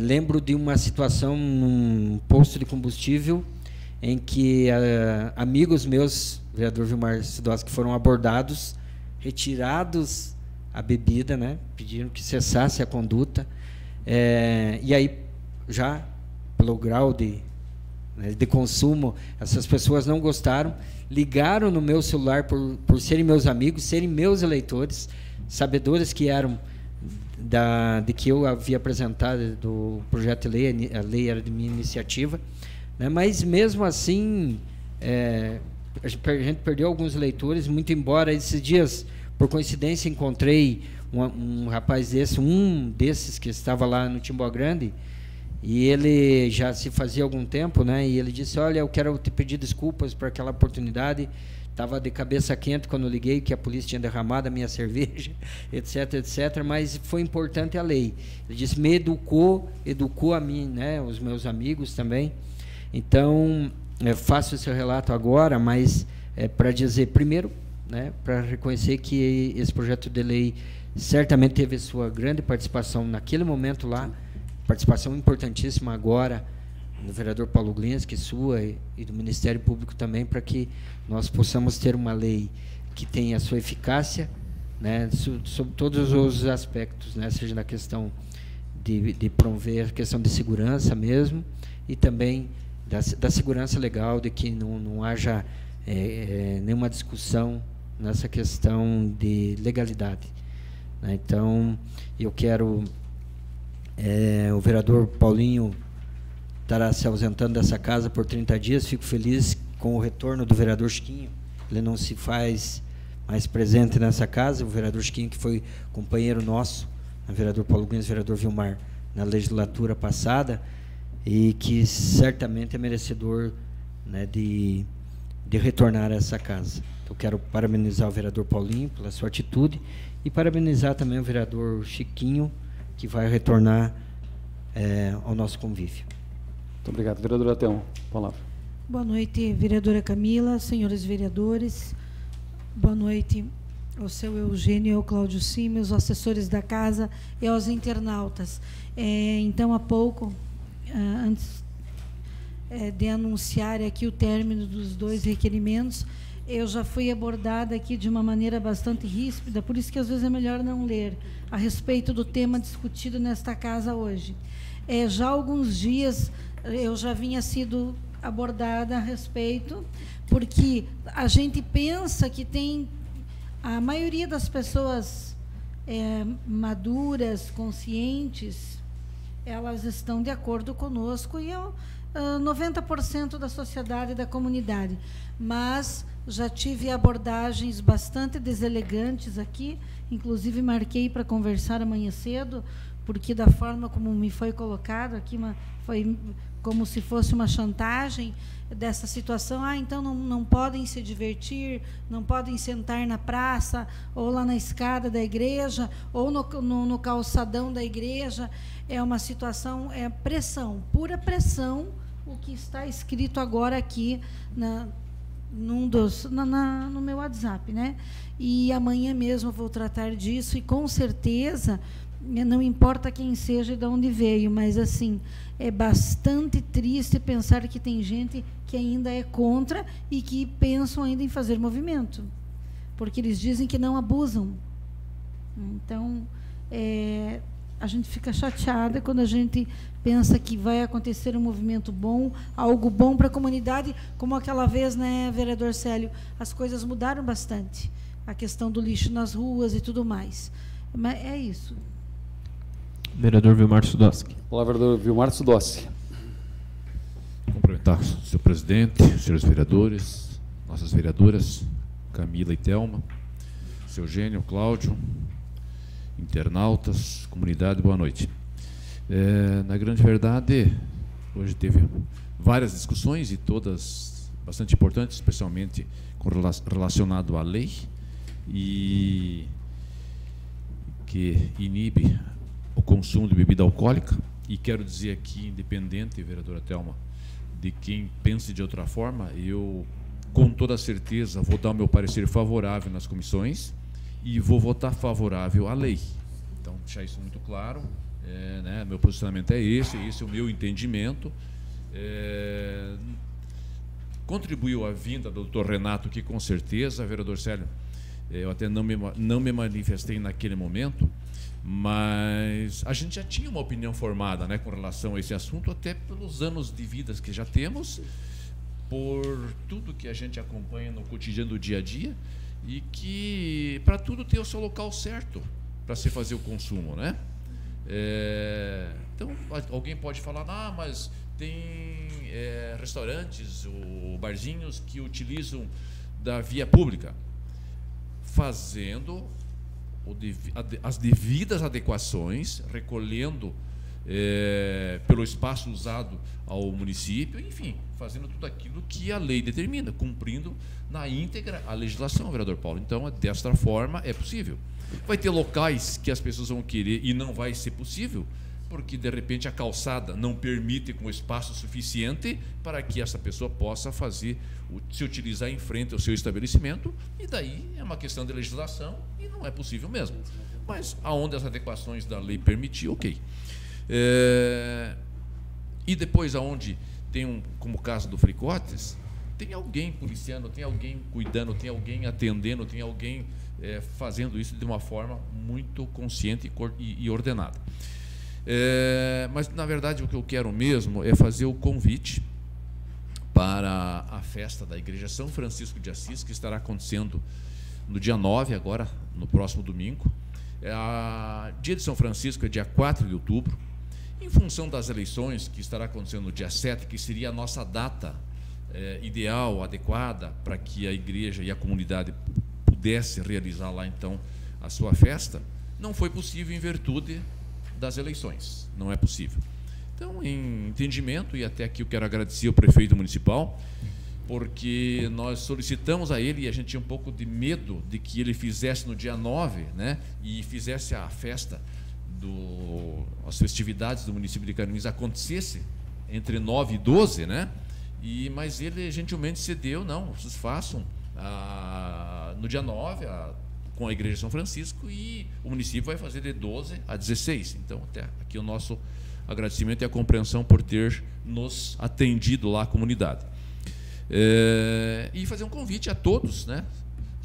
lembro de uma situação num posto de combustível, em que amigos meus, vereador Vilmar Sidós, que foram abordados, retirados a bebida, né, pediram que cessasse a conduta, e aí, já pelo grau de consumo, essas pessoas não gostaram, ligaram no meu celular por serem meus amigos, serem meus eleitores, sabedores que eram de que eu havia apresentado do projeto de lei, a lei era de minha iniciativa, né? Mas mesmo assim a gente perdeu alguns eleitores, muito embora esses dias, por coincidência, encontrei um rapaz desses que estava lá no Timbó Grande, E ele já se fazia algum tempo, né? E ele disse: olha, eu quero te pedir desculpas por aquela oportunidade. Estava de cabeça quente quando eu liguei, que a polícia tinha derramado a minha cerveja, etc, etc. Mas foi importante a lei. Ele disse: me educou a mim, né? Os meus amigos também. Então, faço esse relato agora, mas para dizer, primeiro, né, para reconhecer que esse projeto de lei certamente teve sua grande participação naquele momento lá, participação importantíssima agora do vereador Paulo Glinski, sua e do Ministério Público também, para que nós possamos ter uma lei que tenha a sua eficácia, né, sobre todos os aspectos, né, seja na questão de promover a questão de segurança mesmo, e também da segurança legal, de que não haja nenhuma discussão nessa questão de legalidade, né. Então, eu quero... o vereador Paulinho estará se ausentando dessa casa por 30 dias. Fico feliz com o retorno do vereador Chiquinho. Ele não se faz mais presente nessa casa. O vereador Chiquinho, que foi companheiro nosso, o vereador Paulo Glinski, o vereador Vilmar, na legislatura passada, e que certamente é merecedor, né, de retornar a essa casa. Eu quero parabenizar o vereador Paulinho pela sua atitude e parabenizar também o vereador Chiquinho, que vai retornar ao nosso convívio. Muito obrigado. Vereadora Thelma, palavra. Boa noite, vereadora Camila, senhores vereadores. Boa noite ao seu Eugênio, ao Cláudio Cime, aos assessores da casa e aos internautas. Então, há pouco, antes de anunciar aqui o término dos 2 requerimentos, eu já fui abordada aqui de uma maneira bastante ríspida, por isso que às vezes é melhor não ler, a respeito do tema discutido nesta casa hoje. Já há alguns dias eu já vinha sido abordada a respeito, porque a gente pensa que tem... A maioria das pessoas maduras, conscientes, elas estão de acordo conosco, e 90% da sociedade e da comunidade. Mas já tive abordagens bastante deselegantes aqui, inclusive marquei para conversar amanhã cedo, porque da forma como me foi colocado aqui, foi como se fosse uma chantagem dessa situação. Então não podem se divertir, não podem sentar na praça, ou lá na escada da igreja, ou no calçadão da igreja. É uma situação, pressão, pura pressão, o que está escrito agora aqui no meu WhatsApp, né? E amanhã mesmo eu vou tratar disso, e com certeza, não importa quem seja e de onde veio, mas assim, é bastante triste pensar que tem gente que ainda é contra e que pensam ainda em fazer movimento, porque eles dizem que não abusam. Então, a gente fica chateada quando a gente pensa que vai acontecer um movimento bom, algo bom para a comunidade, como aquela vez, né, vereador Célio, as coisas mudaram bastante, a questão do lixo nas ruas e tudo mais. Mas é isso. Vereador Vilmar Sudowski. Olá, vereador Vilmar Sudowski. Cumprimentar o senhor presidente, os senhores vereadores, nossas vereadoras, Camila e Thelma, seu Eugênio, Cláudio, internautas, comunidade, boa noite. Na grande verdade, hoje teve várias discussões, e todas bastante importantes, especialmente relacionado à lei, e que inibe o consumo de bebida alcoólica. E quero dizer aqui, independente, vereadora Thelma, de quem pense de outra forma, eu com toda certeza vou dar o meu parecer favorável nas comissões e vou votar favorável à lei. Então, deixar isso muito claro, né, meu posicionamento é esse é o meu entendimento. Contribuiu a vinda do doutor Renato, que com certeza, vereador Célio, eu até não me manifestei naquele momento, mas a gente já tinha uma opinião formada, né, com relação a esse assunto, até pelos anos de vida que já temos, por tudo que a gente acompanha no cotidiano do dia a dia, e que para tudo tem o seu local certo para se fazer o consumo, né? Então, alguém pode falar, mas tem restaurantes ou barzinhos que utilizam da via pública, fazendo as devidas adequações, recolhendo pelo espaço usado ao município, enfim, fazendo tudo aquilo que a lei determina, cumprindo na íntegra a legislação, vereador Paulo. Então, desta forma, é possível. Vai ter locais que as pessoas vão querer e não vai ser possível, porque, de repente, a calçada não permite com espaço suficiente para que essa pessoa possa se utilizar em frente ao seu estabelecimento, e daí é uma questão de legislação e não é possível mesmo. Mas, aonde as adequações da lei permitir, ok. E depois, aonde tem como o caso do Fricotes, tem alguém policiando, tem alguém cuidando, tem alguém atendendo, tem alguém fazendo isso de uma forma muito consciente e ordenada. Mas, na verdade, o que eu quero mesmo é fazer o convite para a festa da Igreja São Francisco de Assis, que estará acontecendo no dia 9, agora, no próximo domingo. Dia de São Francisco é dia 4 de outubro. Em função das eleições, que estará acontecendo no dia 7, que seria a nossa data ideal, adequada, para que a igreja e a comunidade pudesse realizar lá, então, a sua festa, não foi possível em virtude das eleições. Não é possível. Então, em entendimento, e até aqui eu quero agradecer ao prefeito municipal, porque nós solicitamos a ele, e a gente tinha um pouco de medo de que ele fizesse no dia 9, né, e fizesse a festa, as festividades do município de Caraminhos acontecesse entre 9 e 12, né? Mas ele gentilmente cedeu, não, vocês façam no dia 9 com a Igreja de São Francisco, e o município vai fazer de 12 a 16. Então, até aqui o nosso agradecimento e a compreensão por ter nos atendido lá a comunidade. E fazer um convite a todos, né?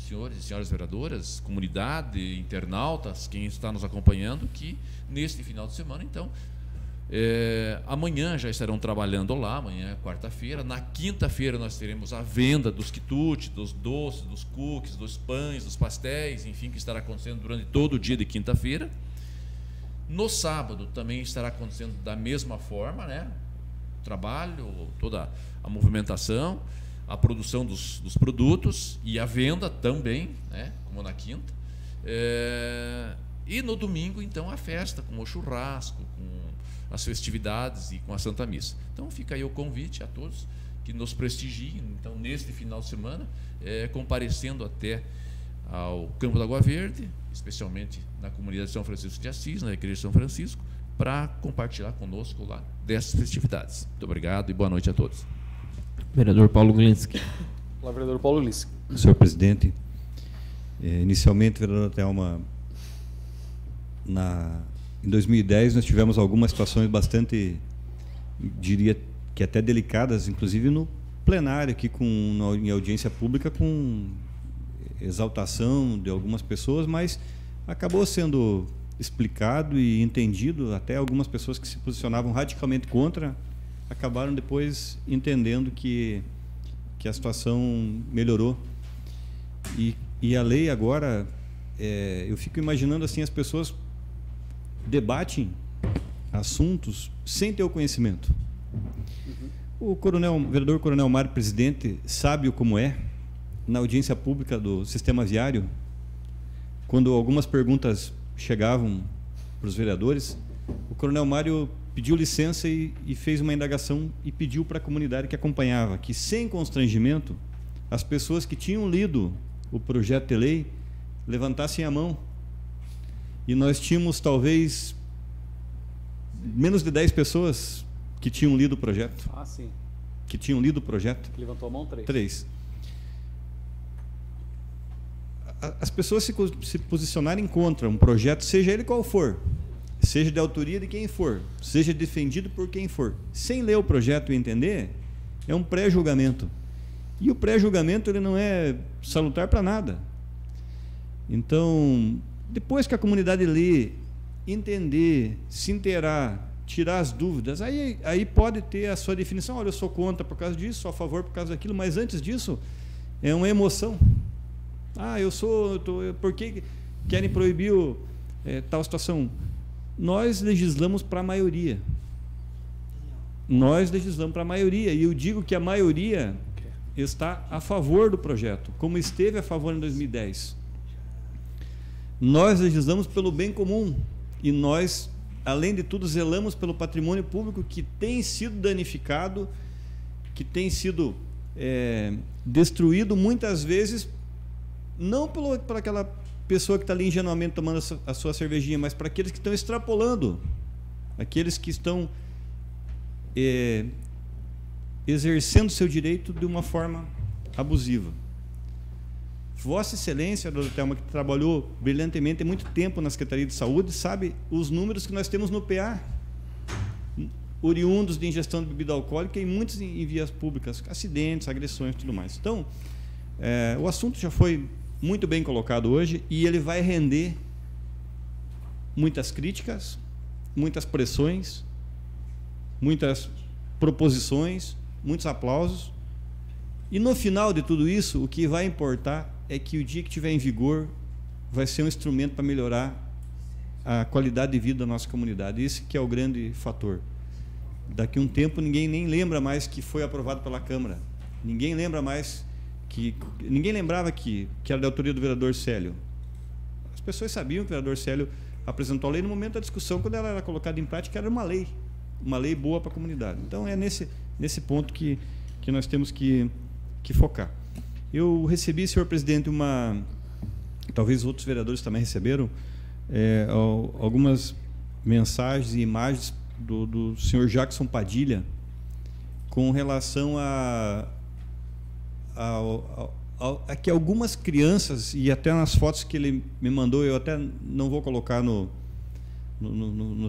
Senhores e senhoras vereadoras, comunidade, internautas, quem está nos acompanhando, que neste final de semana, então, amanhã já estarão trabalhando lá, amanhã é quarta-feira. Na quinta-feira nós teremos a venda dos quitutes, dos doces, dos cookies, dos pães, dos pastéis, enfim, que estará acontecendo durante todo o dia de quinta-feira. No sábado também estará acontecendo da mesma forma, né? O trabalho, toda a movimentação, a produção dos produtos e a venda também, né, como na quinta. E no domingo, então, a festa, com o churrasco, com as festividades e com a Santa Missa. Então, fica aí o convite a todos que nos prestigiem, então, neste final de semana, comparecendo até ao Campo da Água Verde, especialmente na comunidade de São Francisco de Assis, na Igreja de São Francisco, para compartilhar conosco lá dessas festividades. Muito obrigado e boa noite a todos. Vereador Paulo Glinski. Olá, vereador Paulo Glinski. Senhor presidente, inicialmente, vereador Thelma, em 2010 nós tivemos algumas situações bastante, diria que até delicadas, inclusive no plenário aqui, em audiência pública, com exaltação de algumas pessoas, mas acabou sendo explicado e entendido. Até algumas pessoas que se posicionavam radicalmente contra acabaram depois entendendo que a situação melhorou. E a lei agora, eu fico imaginando assim, as pessoas debatem assuntos sem ter o conhecimento. O vereador Coronel Mário, presidente, sábio como é, na audiência pública do sistema viário, quando algumas perguntas chegavam para os vereadores, o Coronel Mário pediu licença e fez uma indagação e pediu para a comunidade que acompanhava que, sem constrangimento, as pessoas que tinham lido o projeto de lei levantassem a mão. E nós tínhamos talvez menos de 10 pessoas que tinham lido o projeto. Ah, sim. Que tinham lido o projeto. Levantou a mão, 3. 3. As pessoas se posicionarem contra um projeto, seja ele qual for, seja de autoria de quem for, seja defendido por quem for, sem ler o projeto e entender, é um pré-julgamento. E o pré-julgamento ele não é salutar para nada. Então, depois que a comunidade lê, entender, se inteirar, tirar as dúvidas, aí pode ter a sua definição. Olha, eu sou contra por causa disso, sou a favor por causa daquilo, mas antes disso, é uma emoção. Por que querem proibir tal situação? Nós legislamos para a maioria. Nós legislamos para a maioria. E eu digo que a maioria está a favor do projeto, como esteve a favor em 2010. Nós legislamos pelo bem comum. E nós além de tudo, zelamos pelo patrimônio público que tem sido danificado, que tem sido destruído muitas vezes, não por aquela pessoa que está ali ingenuamente tomando a sua cervejinha, mas para aqueles que estão extrapolando, aqueles que estão exercendo seu direito de uma forma abusiva. Vossa Excelência, doutora Thelma, que trabalhou brilhantemente há muito tempo na Secretaria de Saúde, sabe os números que nós temos no PA, oriundos de ingestão de bebida alcoólica e muitos em vias públicas, acidentes, agressões e tudo mais. Então, o assunto já foi muito bem colocado hoje e ele vai render muitas críticas, muitas pressões, muitas proposições, muitos aplausos. E no final de tudo isso, o que vai importar é que o dia que estiver em vigor vai ser um instrumento para melhorar a qualidade de vida da nossa comunidade. Esse que é o grande fator. Daqui a um tempo ninguém nem lembra mais que foi aprovado pela Câmara. Ninguém lembra mais ninguém lembrava que era da autoria do vereador Célio. As pessoas sabiam que o vereador Célio apresentou a lei no momento da discussão, quando ela era colocada em prática, era uma lei boa para a comunidade. Então é nesse ponto que nós temos que focar. Eu recebi, senhor presidente, talvez outros vereadores também receberam, algumas mensagens e imagens do senhor Jackson Padilha com relação a que algumas crianças, e até nas fotos que ele me mandou, eu até não vou colocar no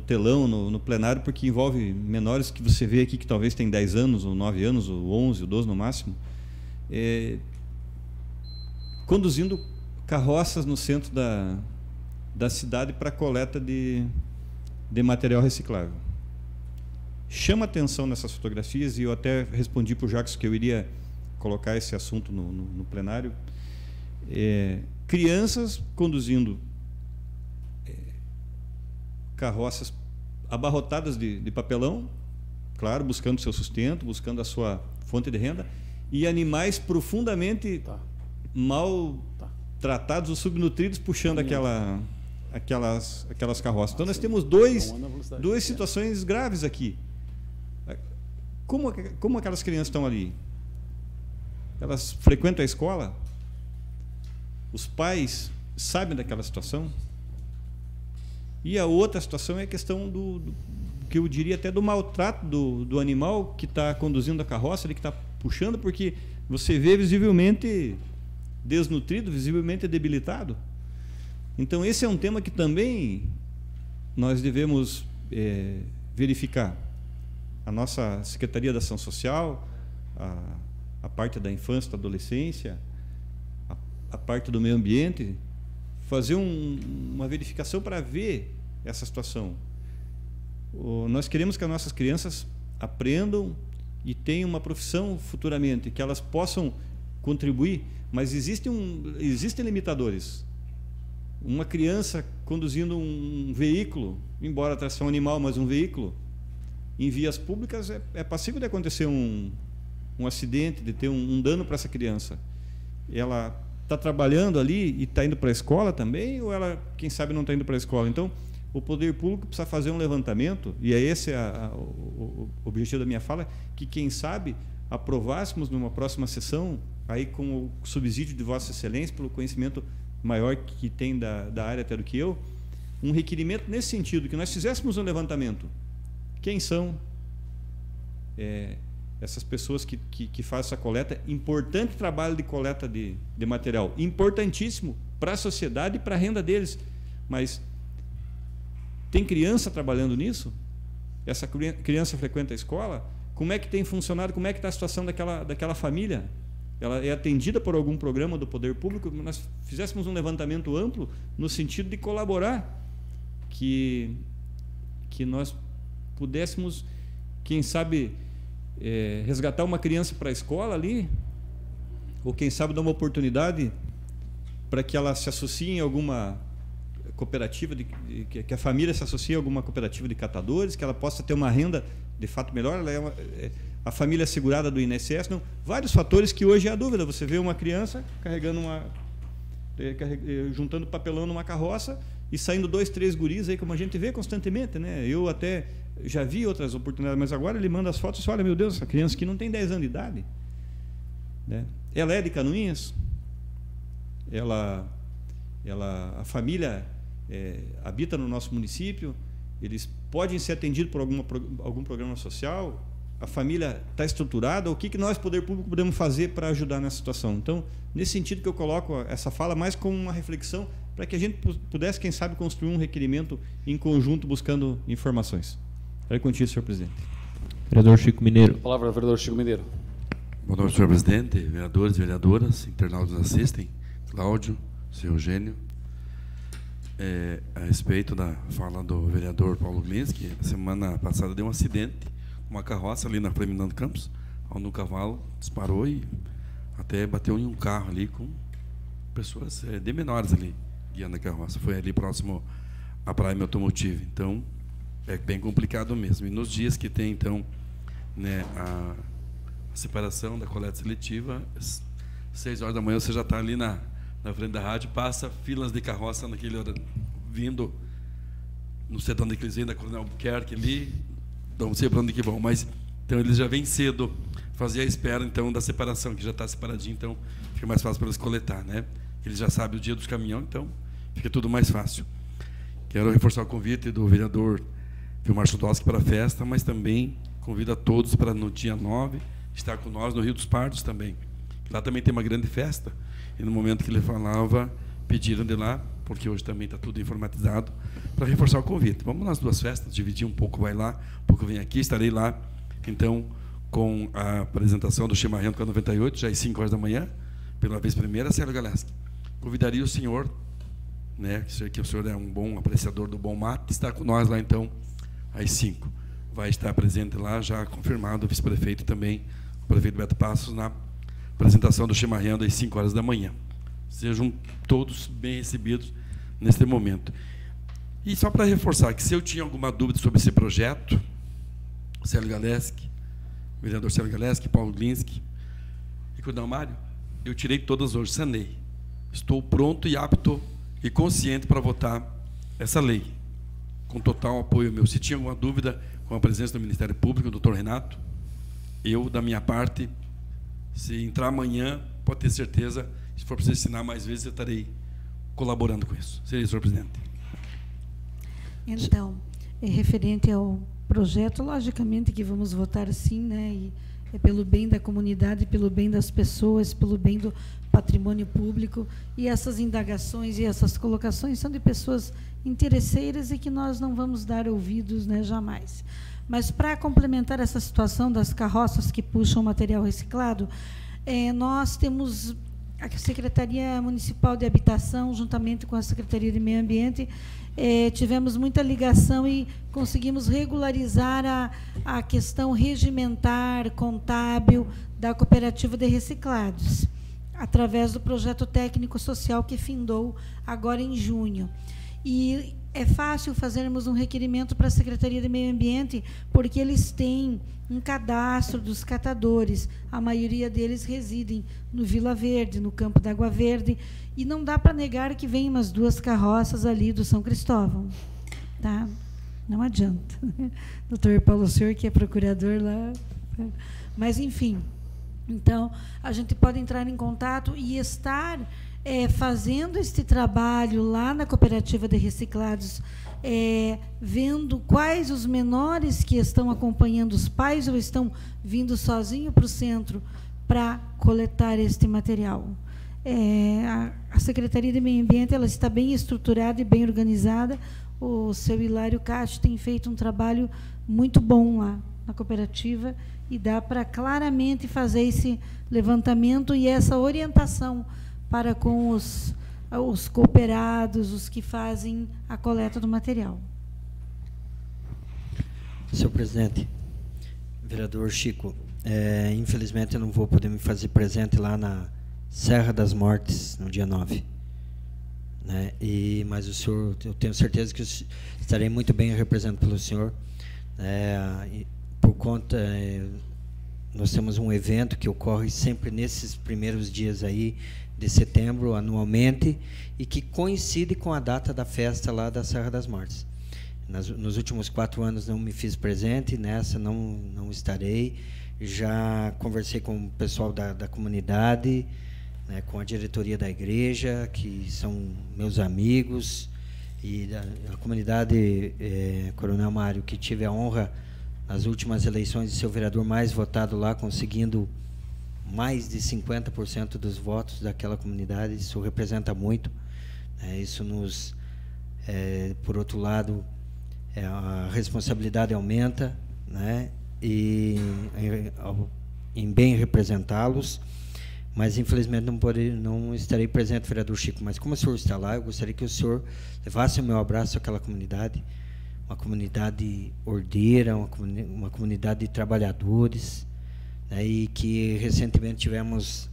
telão, no plenário, porque envolve menores que você vê aqui que talvez tem 10 anos, ou 9 anos, ou 11, ou 12 no máximo, conduzindo carroças no centro da cidade para coleta de material reciclável. Chama atenção nessas fotografias, e eu até respondi para o Jacques que eu iria colocar esse assunto no plenário. Crianças conduzindo carroças abarrotadas de papelão, claro, buscando seu sustento, buscando a sua fonte de renda, e animais profundamente mal tratados ou subnutridos puxando aquelas carroças. Então nós temos duas situações graves aqui. Como aquelas crianças estão ali? Elas frequentam a escola? Os pais sabem daquela situação? E a outra situação é a questão que eu diria até do maltrato do animal que está conduzindo a carroça, ele que está puxando, porque você vê visivelmente desnutrido, visivelmente debilitado. Então esse é um tema que também nós devemos verificar. A nossa Secretaria da Ação Social, a parte da infância e da adolescência, a parte do meio ambiente, fazer uma verificação para ver essa situação. Nós queremos que as nossas crianças aprendam e tenham uma profissão futuramente, que elas possam contribuir, mas existem limitadores. Uma criança conduzindo um veículo, embora a tração animal, mas um veículo, em vias públicas, é passível de acontecer um acidente, de ter um dano para essa criança. Ela está trabalhando ali e está indo para a escola também, ou ela, quem sabe, não está indo para a escola? Então, o poder público precisa fazer um levantamento, e é esse o objetivo da minha fala, que, quem sabe, aprovássemos numa próxima sessão, aí com o subsídio de Vossa Excelência, pelo conhecimento maior que tem da área até do que eu, um requerimento nesse sentido, que nós fizéssemos um levantamento. Quem são essas pessoas que fazem essa coleta? Importante trabalho de coleta de material, importantíssimo para a sociedade e para a renda deles, mas tem criança trabalhando nisso? Essa criança frequenta a escola? Como é que tem funcionado? Como é que está a situação daquela família? Ela é atendida por algum programa do poder público? Nós fizéssemos um levantamento amplo no sentido de colaborar, que nós pudéssemos, quem sabe, resgatar uma criança para a escola ali, ou quem sabe dar uma oportunidade para que ela se associe em alguma cooperativa, que a família se associe a alguma cooperativa de catadores, que ela possa ter uma renda de fato melhor. Ela a família assegurada do INSS, não, vários fatores que hoje é a dúvida. Você vê uma criança carregando juntando papelão numa carroça, e saindo 2, 3 guris aí, como a gente vê constantemente, né? Eu até já vi outras oportunidades, mas agora ele manda as fotos e olha, meu Deus, essa criança aqui não tem 10 anos de idade, né? Ela é de Canoinhas, a família habita no nosso município, eles podem ser atendidos por algum programa social, a família está estruturada, o que nós, poder público, podemos fazer para ajudar nessa situação? Então, nesse sentido que eu coloco essa fala mais como uma reflexão para que a gente pudesse, quem sabe, construir um requerimento em conjunto buscando informações. Era contigo, senhor presidente. Vereador Chico Mineiro. A palavra, vereador Chico Mineiro. Boa noite, senhor presidente, vereadores e vereadoras, internautas que nos assistem, Cláudio, senhor Eugênio. A respeito da fala do vereador Paulo Glinski, a semana passada deu um acidente, uma carroça ali na Flaminando Campos, onde o cavalo disparou e até bateu em um carro ali com pessoas de menores ali, guiando a carroça. Foi ali próximo à Prime Automotive. Então, é bem complicado mesmo. E nos dias que tem, então, né, a separação da coleta seletiva, 6 horas da manhã você já está ali na frente da rádio, passa filas de carroça naquele hora, vindo, não sei de onde eles vêm, da Coronel Albuquerque ali, não sei para onde que vão, mas então eles já vêm cedo fazer a espera então da separação, que já está separadinho, então fica mais fácil para eles coletar, né? Eles já sabem o dia dos caminhões, então fica tudo mais fácil. Quero reforçar o convite do vereador Vilmar Chodowski para a festa, mas também convido a todos para no dia 9 estar com nós no Rio dos Pardos também. Lá também tem uma grande festa, e no momento que ele falava, pediram de lá, porque hoje também está tudo informatizado, para reforçar o convite. Vamos nas 2 festas, dividir um pouco, vai lá, um pouco vem aqui, estarei lá, então, com a apresentação do Chimarrão com a 98, já às 5 horas da manhã, pela vez primeira, Célio Galeski. Convidaria o senhor, né, que o senhor é um bom apreciador do bom mate, está com nós lá, então, às 5. Vai estar presente lá, já confirmado, o vice-prefeito também, o prefeito Beto Passos, na apresentação do Chimarrão às 5 horas da manhã. Sejam todos bem recebidos neste momento. E só para reforçar que se eu tinha alguma dúvida sobre esse projeto, Célio Galeski, vereador Célio Galeski, Paulo Glinski e Coronel Mário, eu tirei todas hoje, sanei. Estou pronto e apto e consciente para votar essa lei, com total apoio meu. Se tinha alguma dúvida com a presença do Ministério Público, do Dr. Renato, eu, da minha parte, se entrar amanhã, pode ter certeza, se for preciso assinar mais vezes, eu estarei colaborando com isso. Seria isso, senhor presidente. Então, referente ao projeto, logicamente que vamos votar sim, né? E é pelo bem da comunidade, pelo bem das pessoas, pelo bem do patrimônio público. E essas indagações e essas colocações são de pessoas interesseiras e que nós não vamos dar ouvidos, né, jamais. Mas, para complementar essa situação das carroças que puxam material reciclado, nós temos a Secretaria Municipal de Habitação, juntamente com a Secretaria de Meio Ambiente, tivemos muita ligação e conseguimos regularizar a questão regimentar, contábil da cooperativa de reciclados, através do projeto técnico-social que findou agora em junho. E é fácil fazermos um requerimento para a Secretaria de Meio Ambiente, porque eles têm um cadastro dos catadores. A maioria deles residem no Vila Verde, no Campo da Água Verde, e não dá para negar que vem umas 2 carroças ali do São Cristóvão. Tá? Não adianta. Doutor Paulo Senhor, que é procurador lá. Mas, enfim, então, a gente pode entrar em contato e estar fazendo este trabalho lá na cooperativa de reciclados, vendo quais os menores que estão acompanhando os pais ou estão vindo sozinhos para o centro para coletar este material. A Secretaria de Meio Ambiente ela está bem estruturada e bem organizada. O seu Hilário Castro tem feito um trabalho muito bom lá na cooperativa e dá para claramente fazer esse levantamento e essa orientação para com os cooperados, os que fazem a coleta do material. Senhor presidente, vereador Chico, infelizmente eu não vou poder me fazer presente lá na Serra das Mortes, no dia 9. Né? Mas o senhor, eu tenho certeza que estarei muito bem representado pelo senhor. Por conta, nós temos um evento que ocorre sempre nesses primeiros dias aí, de setembro, anualmente, e que coincide com a data da festa lá da Serra das Mortes. Nos últimos 4 anos não me fiz presente, nessa não estarei. Já conversei com o pessoal da comunidade, né, com a diretoria da igreja, que são meus amigos, e a comunidade Coronel Mário, que tive a honra, nas últimas eleições, de ser o vereador mais votado lá, conseguindo mais de 50% dos votos daquela comunidade. Isso representa muito. Isso nos, por outro lado, a responsabilidade aumenta, né? E em bem representá-los, mas infelizmente não estarei presente, vereador Chico. Mas como o senhor está lá, eu gostaria que o senhor levasse o meu abraço àquela comunidade, uma comunidade ordeira, uma comunidade de trabalhadores, né? E que recentemente tivemos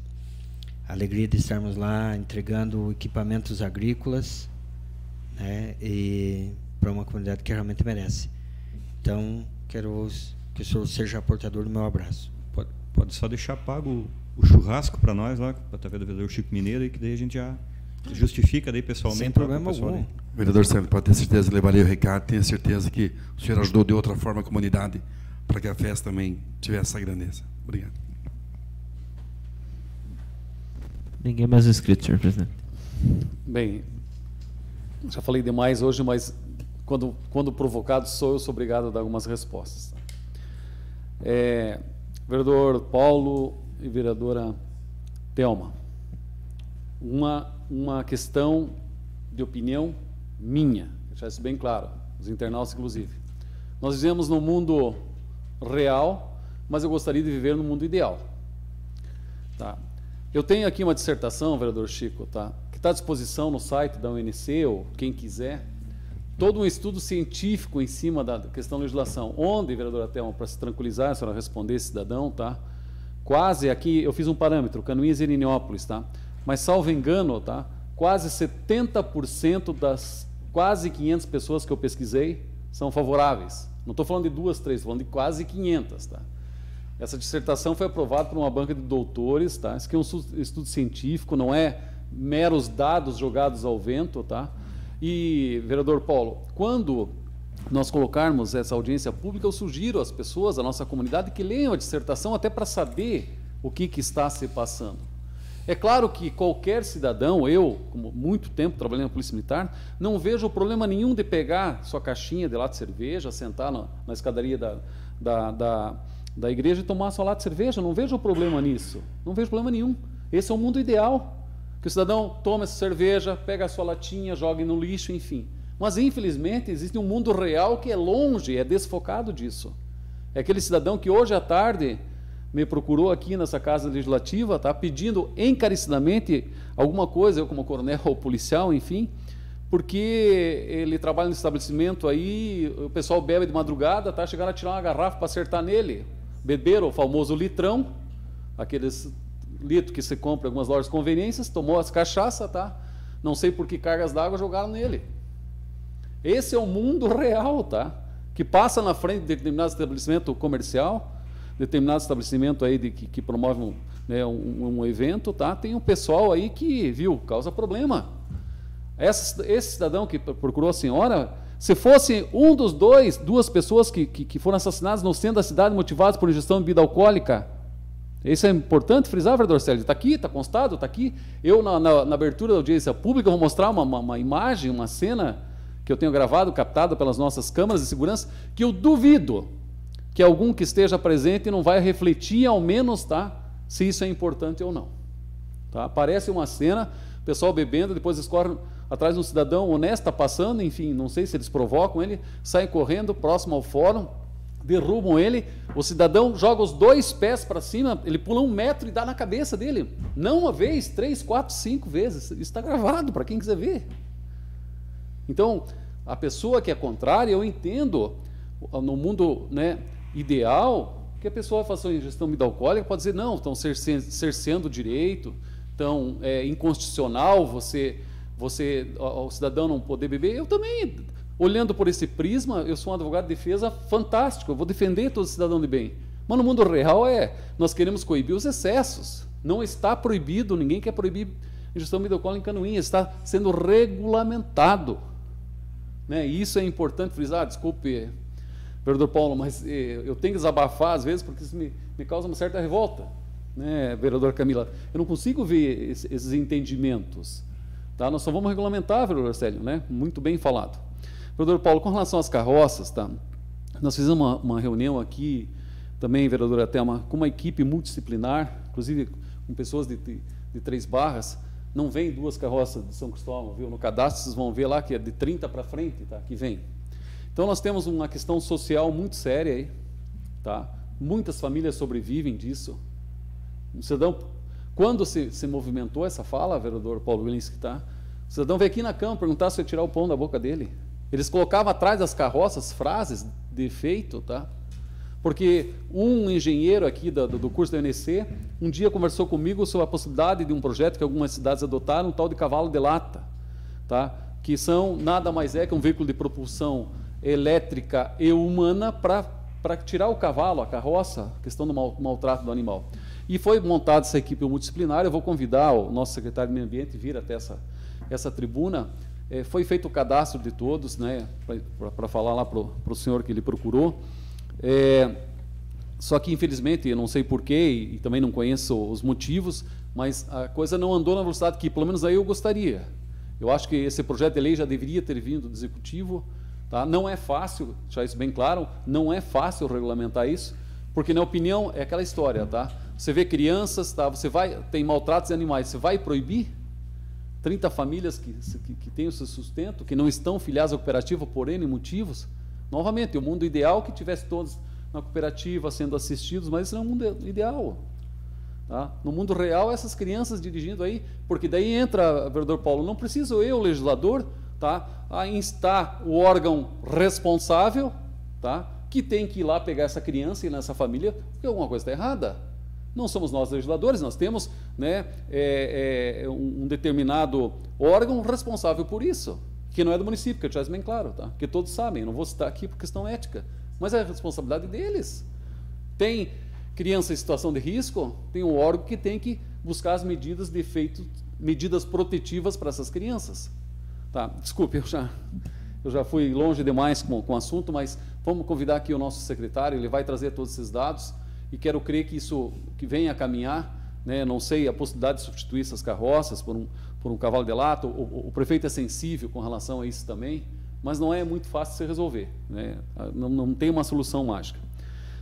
a alegria de estarmos lá entregando equipamentos agrícolas, né? E para uma comunidade que realmente merece. Então, quero que o senhor seja portador do meu abraço. Pode só deixar pago o churrasco para nós lá, através do vereador Chico Mineiro, e que daí a gente já justifica daí pessoalmente. Sem problema algum. Vereador Célio, pode ter certeza, levarei o recado, tenho certeza que o senhor ajudou de outra forma a comunidade para que a festa também tivesse essa grandeza. Obrigado. Ninguém mais inscrito, senhor presidente. Bem, já falei demais hoje, mas quando provocado sou obrigado a dar algumas respostas. Vereador Paulo e vereadora Thelma, uma questão de opinião minha, deixar isso bem claro, os internautas inclusive. Nós vivemos num mundo real, mas eu gostaria de viver no mundo ideal. Tá? Eu tenho aqui uma dissertação, vereador Chico, tá? Que está à disposição no site da UNC, ou quem quiser, todo um estudo científico em cima da questão da legislação, onde, vereadora Thelma, para se tranquilizar, a senhora responder esse cidadão, tá? Quase aqui, eu fiz um parâmetro, Canoinhas e Erinópolis, tá? Mas, salvo engano, tá? Quase 70% das quase 500 pessoas que eu pesquisei são favoráveis. Não estou falando de 2, 3, estou falando de quase 500, tá? Essa dissertação foi aprovada por uma banca de doutores, tá? Isso aqui é um estudo científico, não é meros dados jogados ao vento, tá? E, vereador Paulo, quando nós colocarmos essa audiência pública, eu sugiro às pessoas, à nossa comunidade, que leiam a dissertação até para saber o que está se passando. É claro que qualquer cidadão, eu, como muito tempo trabalhei na Polícia Militar, não vejo problema nenhum de pegar sua caixinha de lata de cerveja, sentar na escadaria da igreja e tomar sua lata de cerveja. Não vejo problema nisso. Não vejo problema nenhum. Esse é o mundo ideal. Que o cidadão toma essa cerveja, pega a sua latinha, joga no lixo, enfim. Mas, infelizmente, existe um mundo real que é longe, é desfocado disso. É aquele cidadão que hoje à tarde me procurou aqui nessa casa legislativa, tá, pedindo encarecidamente alguma coisa, eu como coronel ou policial, enfim, porque ele trabalha no estabelecimento aí, o pessoal bebe de madrugada, tá, chegaram a tirar uma garrafa para acertar nele, beberam o famoso litrão, aqueles litro que se compra em algumas lojas de conveniências, tomou as cachaças, tá? Não sei por que cargas d'água jogaram nele. Esse é o mundo real, tá? Que passa na frente de determinado estabelecimento comercial, determinado estabelecimento aí que promove um evento, tá? Tem um pessoal aí que, viu, causa problema. Esse cidadão que procurou a senhora, se fosse duas pessoas que foram assassinadas no centro da cidade motivadas por ingestão de bebida alcoólica, isso é importante frisar, vereador Célio. Está aqui, está constado, está aqui. Eu, na abertura da audiência pública, vou mostrar uma imagem, uma cena que eu tenho gravado, captada pelas nossas câmaras de segurança, que eu duvido que algum que esteja presente não vai refletir, ao menos, tá, se isso é importante ou não. Tá? Aparece uma cena, o pessoal bebendo, depois eles correm atrás de um cidadão honesto, está passando, enfim, não sei se eles provocam ele, saem correndo próximo ao fórum, derrubam ele, o cidadão joga os 2 pés para cima, ele pula 1 metro e dá na cabeça dele. Não uma vez, 3, 4, 5 vezes. Isso está gravado para quem quiser ver. Então, a pessoa que é contrária, eu entendo, no mundo, né, ideal, que a pessoa faça ingestão de bebida alcoólica, pode dizer, não, estão cerceando o direito, então é inconstitucional o cidadão não poder beber. Eu também, olhando por esse prisma, eu sou um advogado de defesa fantástico, eu vou defender todo cidadão de bem. Mas no mundo real nós queremos coibir os excessos. Não está proibido, ninguém quer proibir injeção Midocolo em Canoinhas, está sendo regulamentado. Né? E isso é importante frisar, desculpe, vereador Paulo, mas eu tenho que desabafar às vezes porque isso me causa uma certa revolta, né, vereadora Camila? Eu não consigo ver esses entendimentos. Tá? Nós só vamos regulamentar, vereador Célio, né? Muito bem falado. Vereador Paulo, com relação às carroças, tá? Nós fizemos uma reunião aqui, também, vereadora Thelma, com uma equipe multidisciplinar, inclusive com pessoas de 3 barras. Não vem 2 carroças de São Cristóvão, viu? No cadastro vocês vão ver lá que é de 30 para frente, tá? Que vem. Então nós temos uma questão social muito séria aí, tá? Muitas famílias sobrevivem disso. O cidadão, quando se movimentou essa fala, vereador Paulo Glinski, tá? O cidadão veio aqui na Câmara perguntar se ia tirar o pão da boca dele. Eles colocavam atrás das carroças frases de efeito, tá? Porque um engenheiro aqui do curso da UNC, um dia conversou comigo sobre a possibilidade de um projeto que algumas cidades adotaram, um tal de cavalo de lata, tá? Que são nada mais que um veículo de propulsão elétrica e humana para tirar o cavalo, a carroça, a questão do maltrato do animal. E foi montada essa equipe multidisciplinar. Eu vou convidar o nosso secretário de Meio Ambiente a vir até essa tribuna. Foi feito o cadastro de todos, né, para falar lá para o senhor que ele procurou. Só que, infelizmente, eu não sei porquê e também não conheço os motivos, mas a coisa não andou na velocidade que, pelo menos, aí eu gostaria. Eu acho que esse projeto de lei já deveria ter vindo do Executivo. Tá? Não é fácil, deixar isso bem claro, não é fácil regulamentar isso, porque, na opinião, é aquela história, tá? Você vê crianças, tá? Tem maltratos de animais, você vai proibir 30 famílias que têm o seu sustento, que não estão filiadas à cooperativa por N motivos? Novamente, o mundo ideal é que tivesse todos na cooperativa sendo assistidos, mas isso não é um mundo ideal. Tá? No mundo real, essas crianças dirigindo aí, porque daí entra, vereador Paulo, não preciso eu, legislador, tá, a instar o órgão responsável, tá, que tem que ir lá pegar essa criança e nessa família, porque alguma coisa está errada. Não somos nós legisladores, nós temos, né, um determinado órgão responsável por isso, que não é do município, que eu te faço bem claro, tá? Que todos sabem, eu não vou citar aqui por questão ética, mas é a responsabilidade deles. Tem criança em situação de risco, tem um órgão que tem que buscar as medidas de efeito, medidas protetivas para essas crianças. Tá, desculpe, eu já fui longe demais com o assunto, mas vamos convidar aqui o nosso secretário, ele vai trazer todos esses dados, e quero crer que isso que venha a caminhar, né, não sei a possibilidade de substituir essas carroças por um cavalo de lata. O prefeito é sensível com relação a isso também, mas não é muito fácil de se resolver, né? Não tem uma solução mágica.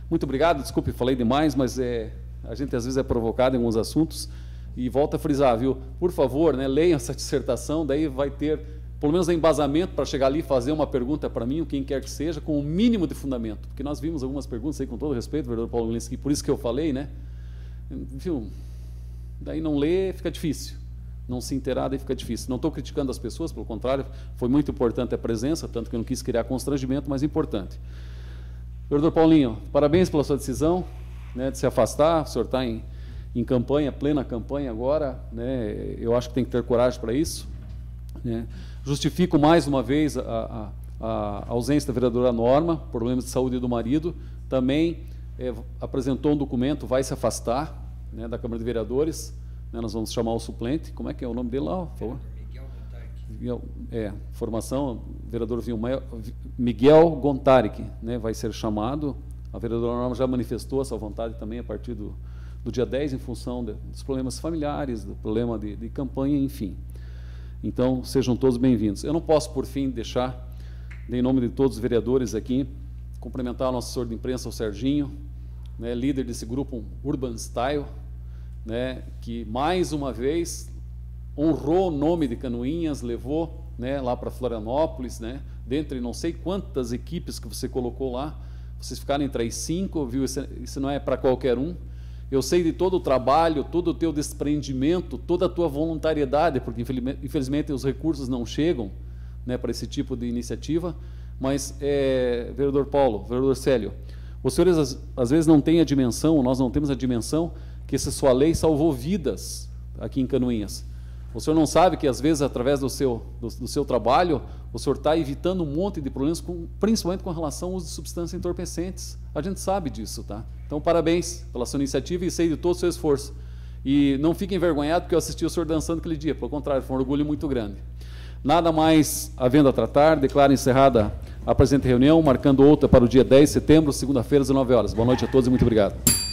Muito obrigado, desculpe, falei demais, mas a gente às vezes é provocado em alguns assuntos, e volto a frisar, viu? Por favor, né, leiam essa dissertação, daí vai ter pelo menos embasamento para chegar ali e fazer uma pergunta para mim, ou quem quer que seja, com o mínimo de fundamento, porque nós vimos algumas perguntas aí, com todo respeito, vereador Paulo Glinski, por isso que eu falei, né? Viu? Daí não lê, fica difícil. Não se inteirar, daí fica difícil. Não estou criticando as pessoas, pelo contrário, foi muito importante a presença, tanto que eu não quis criar constrangimento, mas importante. Vereador Paulinho, parabéns pela sua decisão, né, de se afastar. O senhor está em campanha, plena campanha agora, né? Eu acho que tem que ter coragem para isso, né? Justifico mais uma vez a ausência da vereadora Norma, problemas de saúde do marido. Também apresentou um documento, vai se afastar, né, da Câmara de Vereadores, né? Nós vamos chamar o suplente. Como é que é o nome dele lá, por favor? Miguel Gontaric. Formação, vereador Miguel Gontaric, né, vai ser chamado. A vereadora Norma já manifestou essa vontade também a partir do dia 10, em função dos problemas familiares, do problema de campanha, enfim. Então, sejam todos bem-vindos. Eu não posso, por fim, deixar, em nome de todos os vereadores aqui, cumprimentar o nosso assessor de imprensa, o Serginho, né, líder desse grupo Urban Style, né, que, mais uma vez, honrou o nome de Canoinhas, levou, né, lá para Florianópolis, né, dentre não sei quantas equipes que você colocou lá, vocês ficaram entre as 5, viu? Isso não é para qualquer um. Eu sei de todo o trabalho, todo o teu desprendimento, toda a tua voluntariedade, porque infelizmente os recursos não chegam, né, para esse tipo de iniciativa, mas, vereador Paulo, vereador Célio, os senhores às vezes não têm a dimensão, nós não temos a dimensão, que essa sua lei salvou vidas aqui em Canoinhas. O senhor não sabe que às vezes, através do seu trabalho, o senhor está evitando um monte de problemas, principalmente com relação ao uso de substâncias entorpecentes. A gente sabe disso, tá? Então, parabéns pela sua iniciativa e sei de todo o seu esforço. E não fiquem envergonhados porque eu assisti o senhor dançando aquele dia. Pelo contrário, foi um orgulho muito grande. Nada mais havendo a tratar, declaro encerrada a presente reunião, marcando outra para o dia 10 de setembro, segunda-feira, às 19 horas. Boa noite a todos e muito obrigado.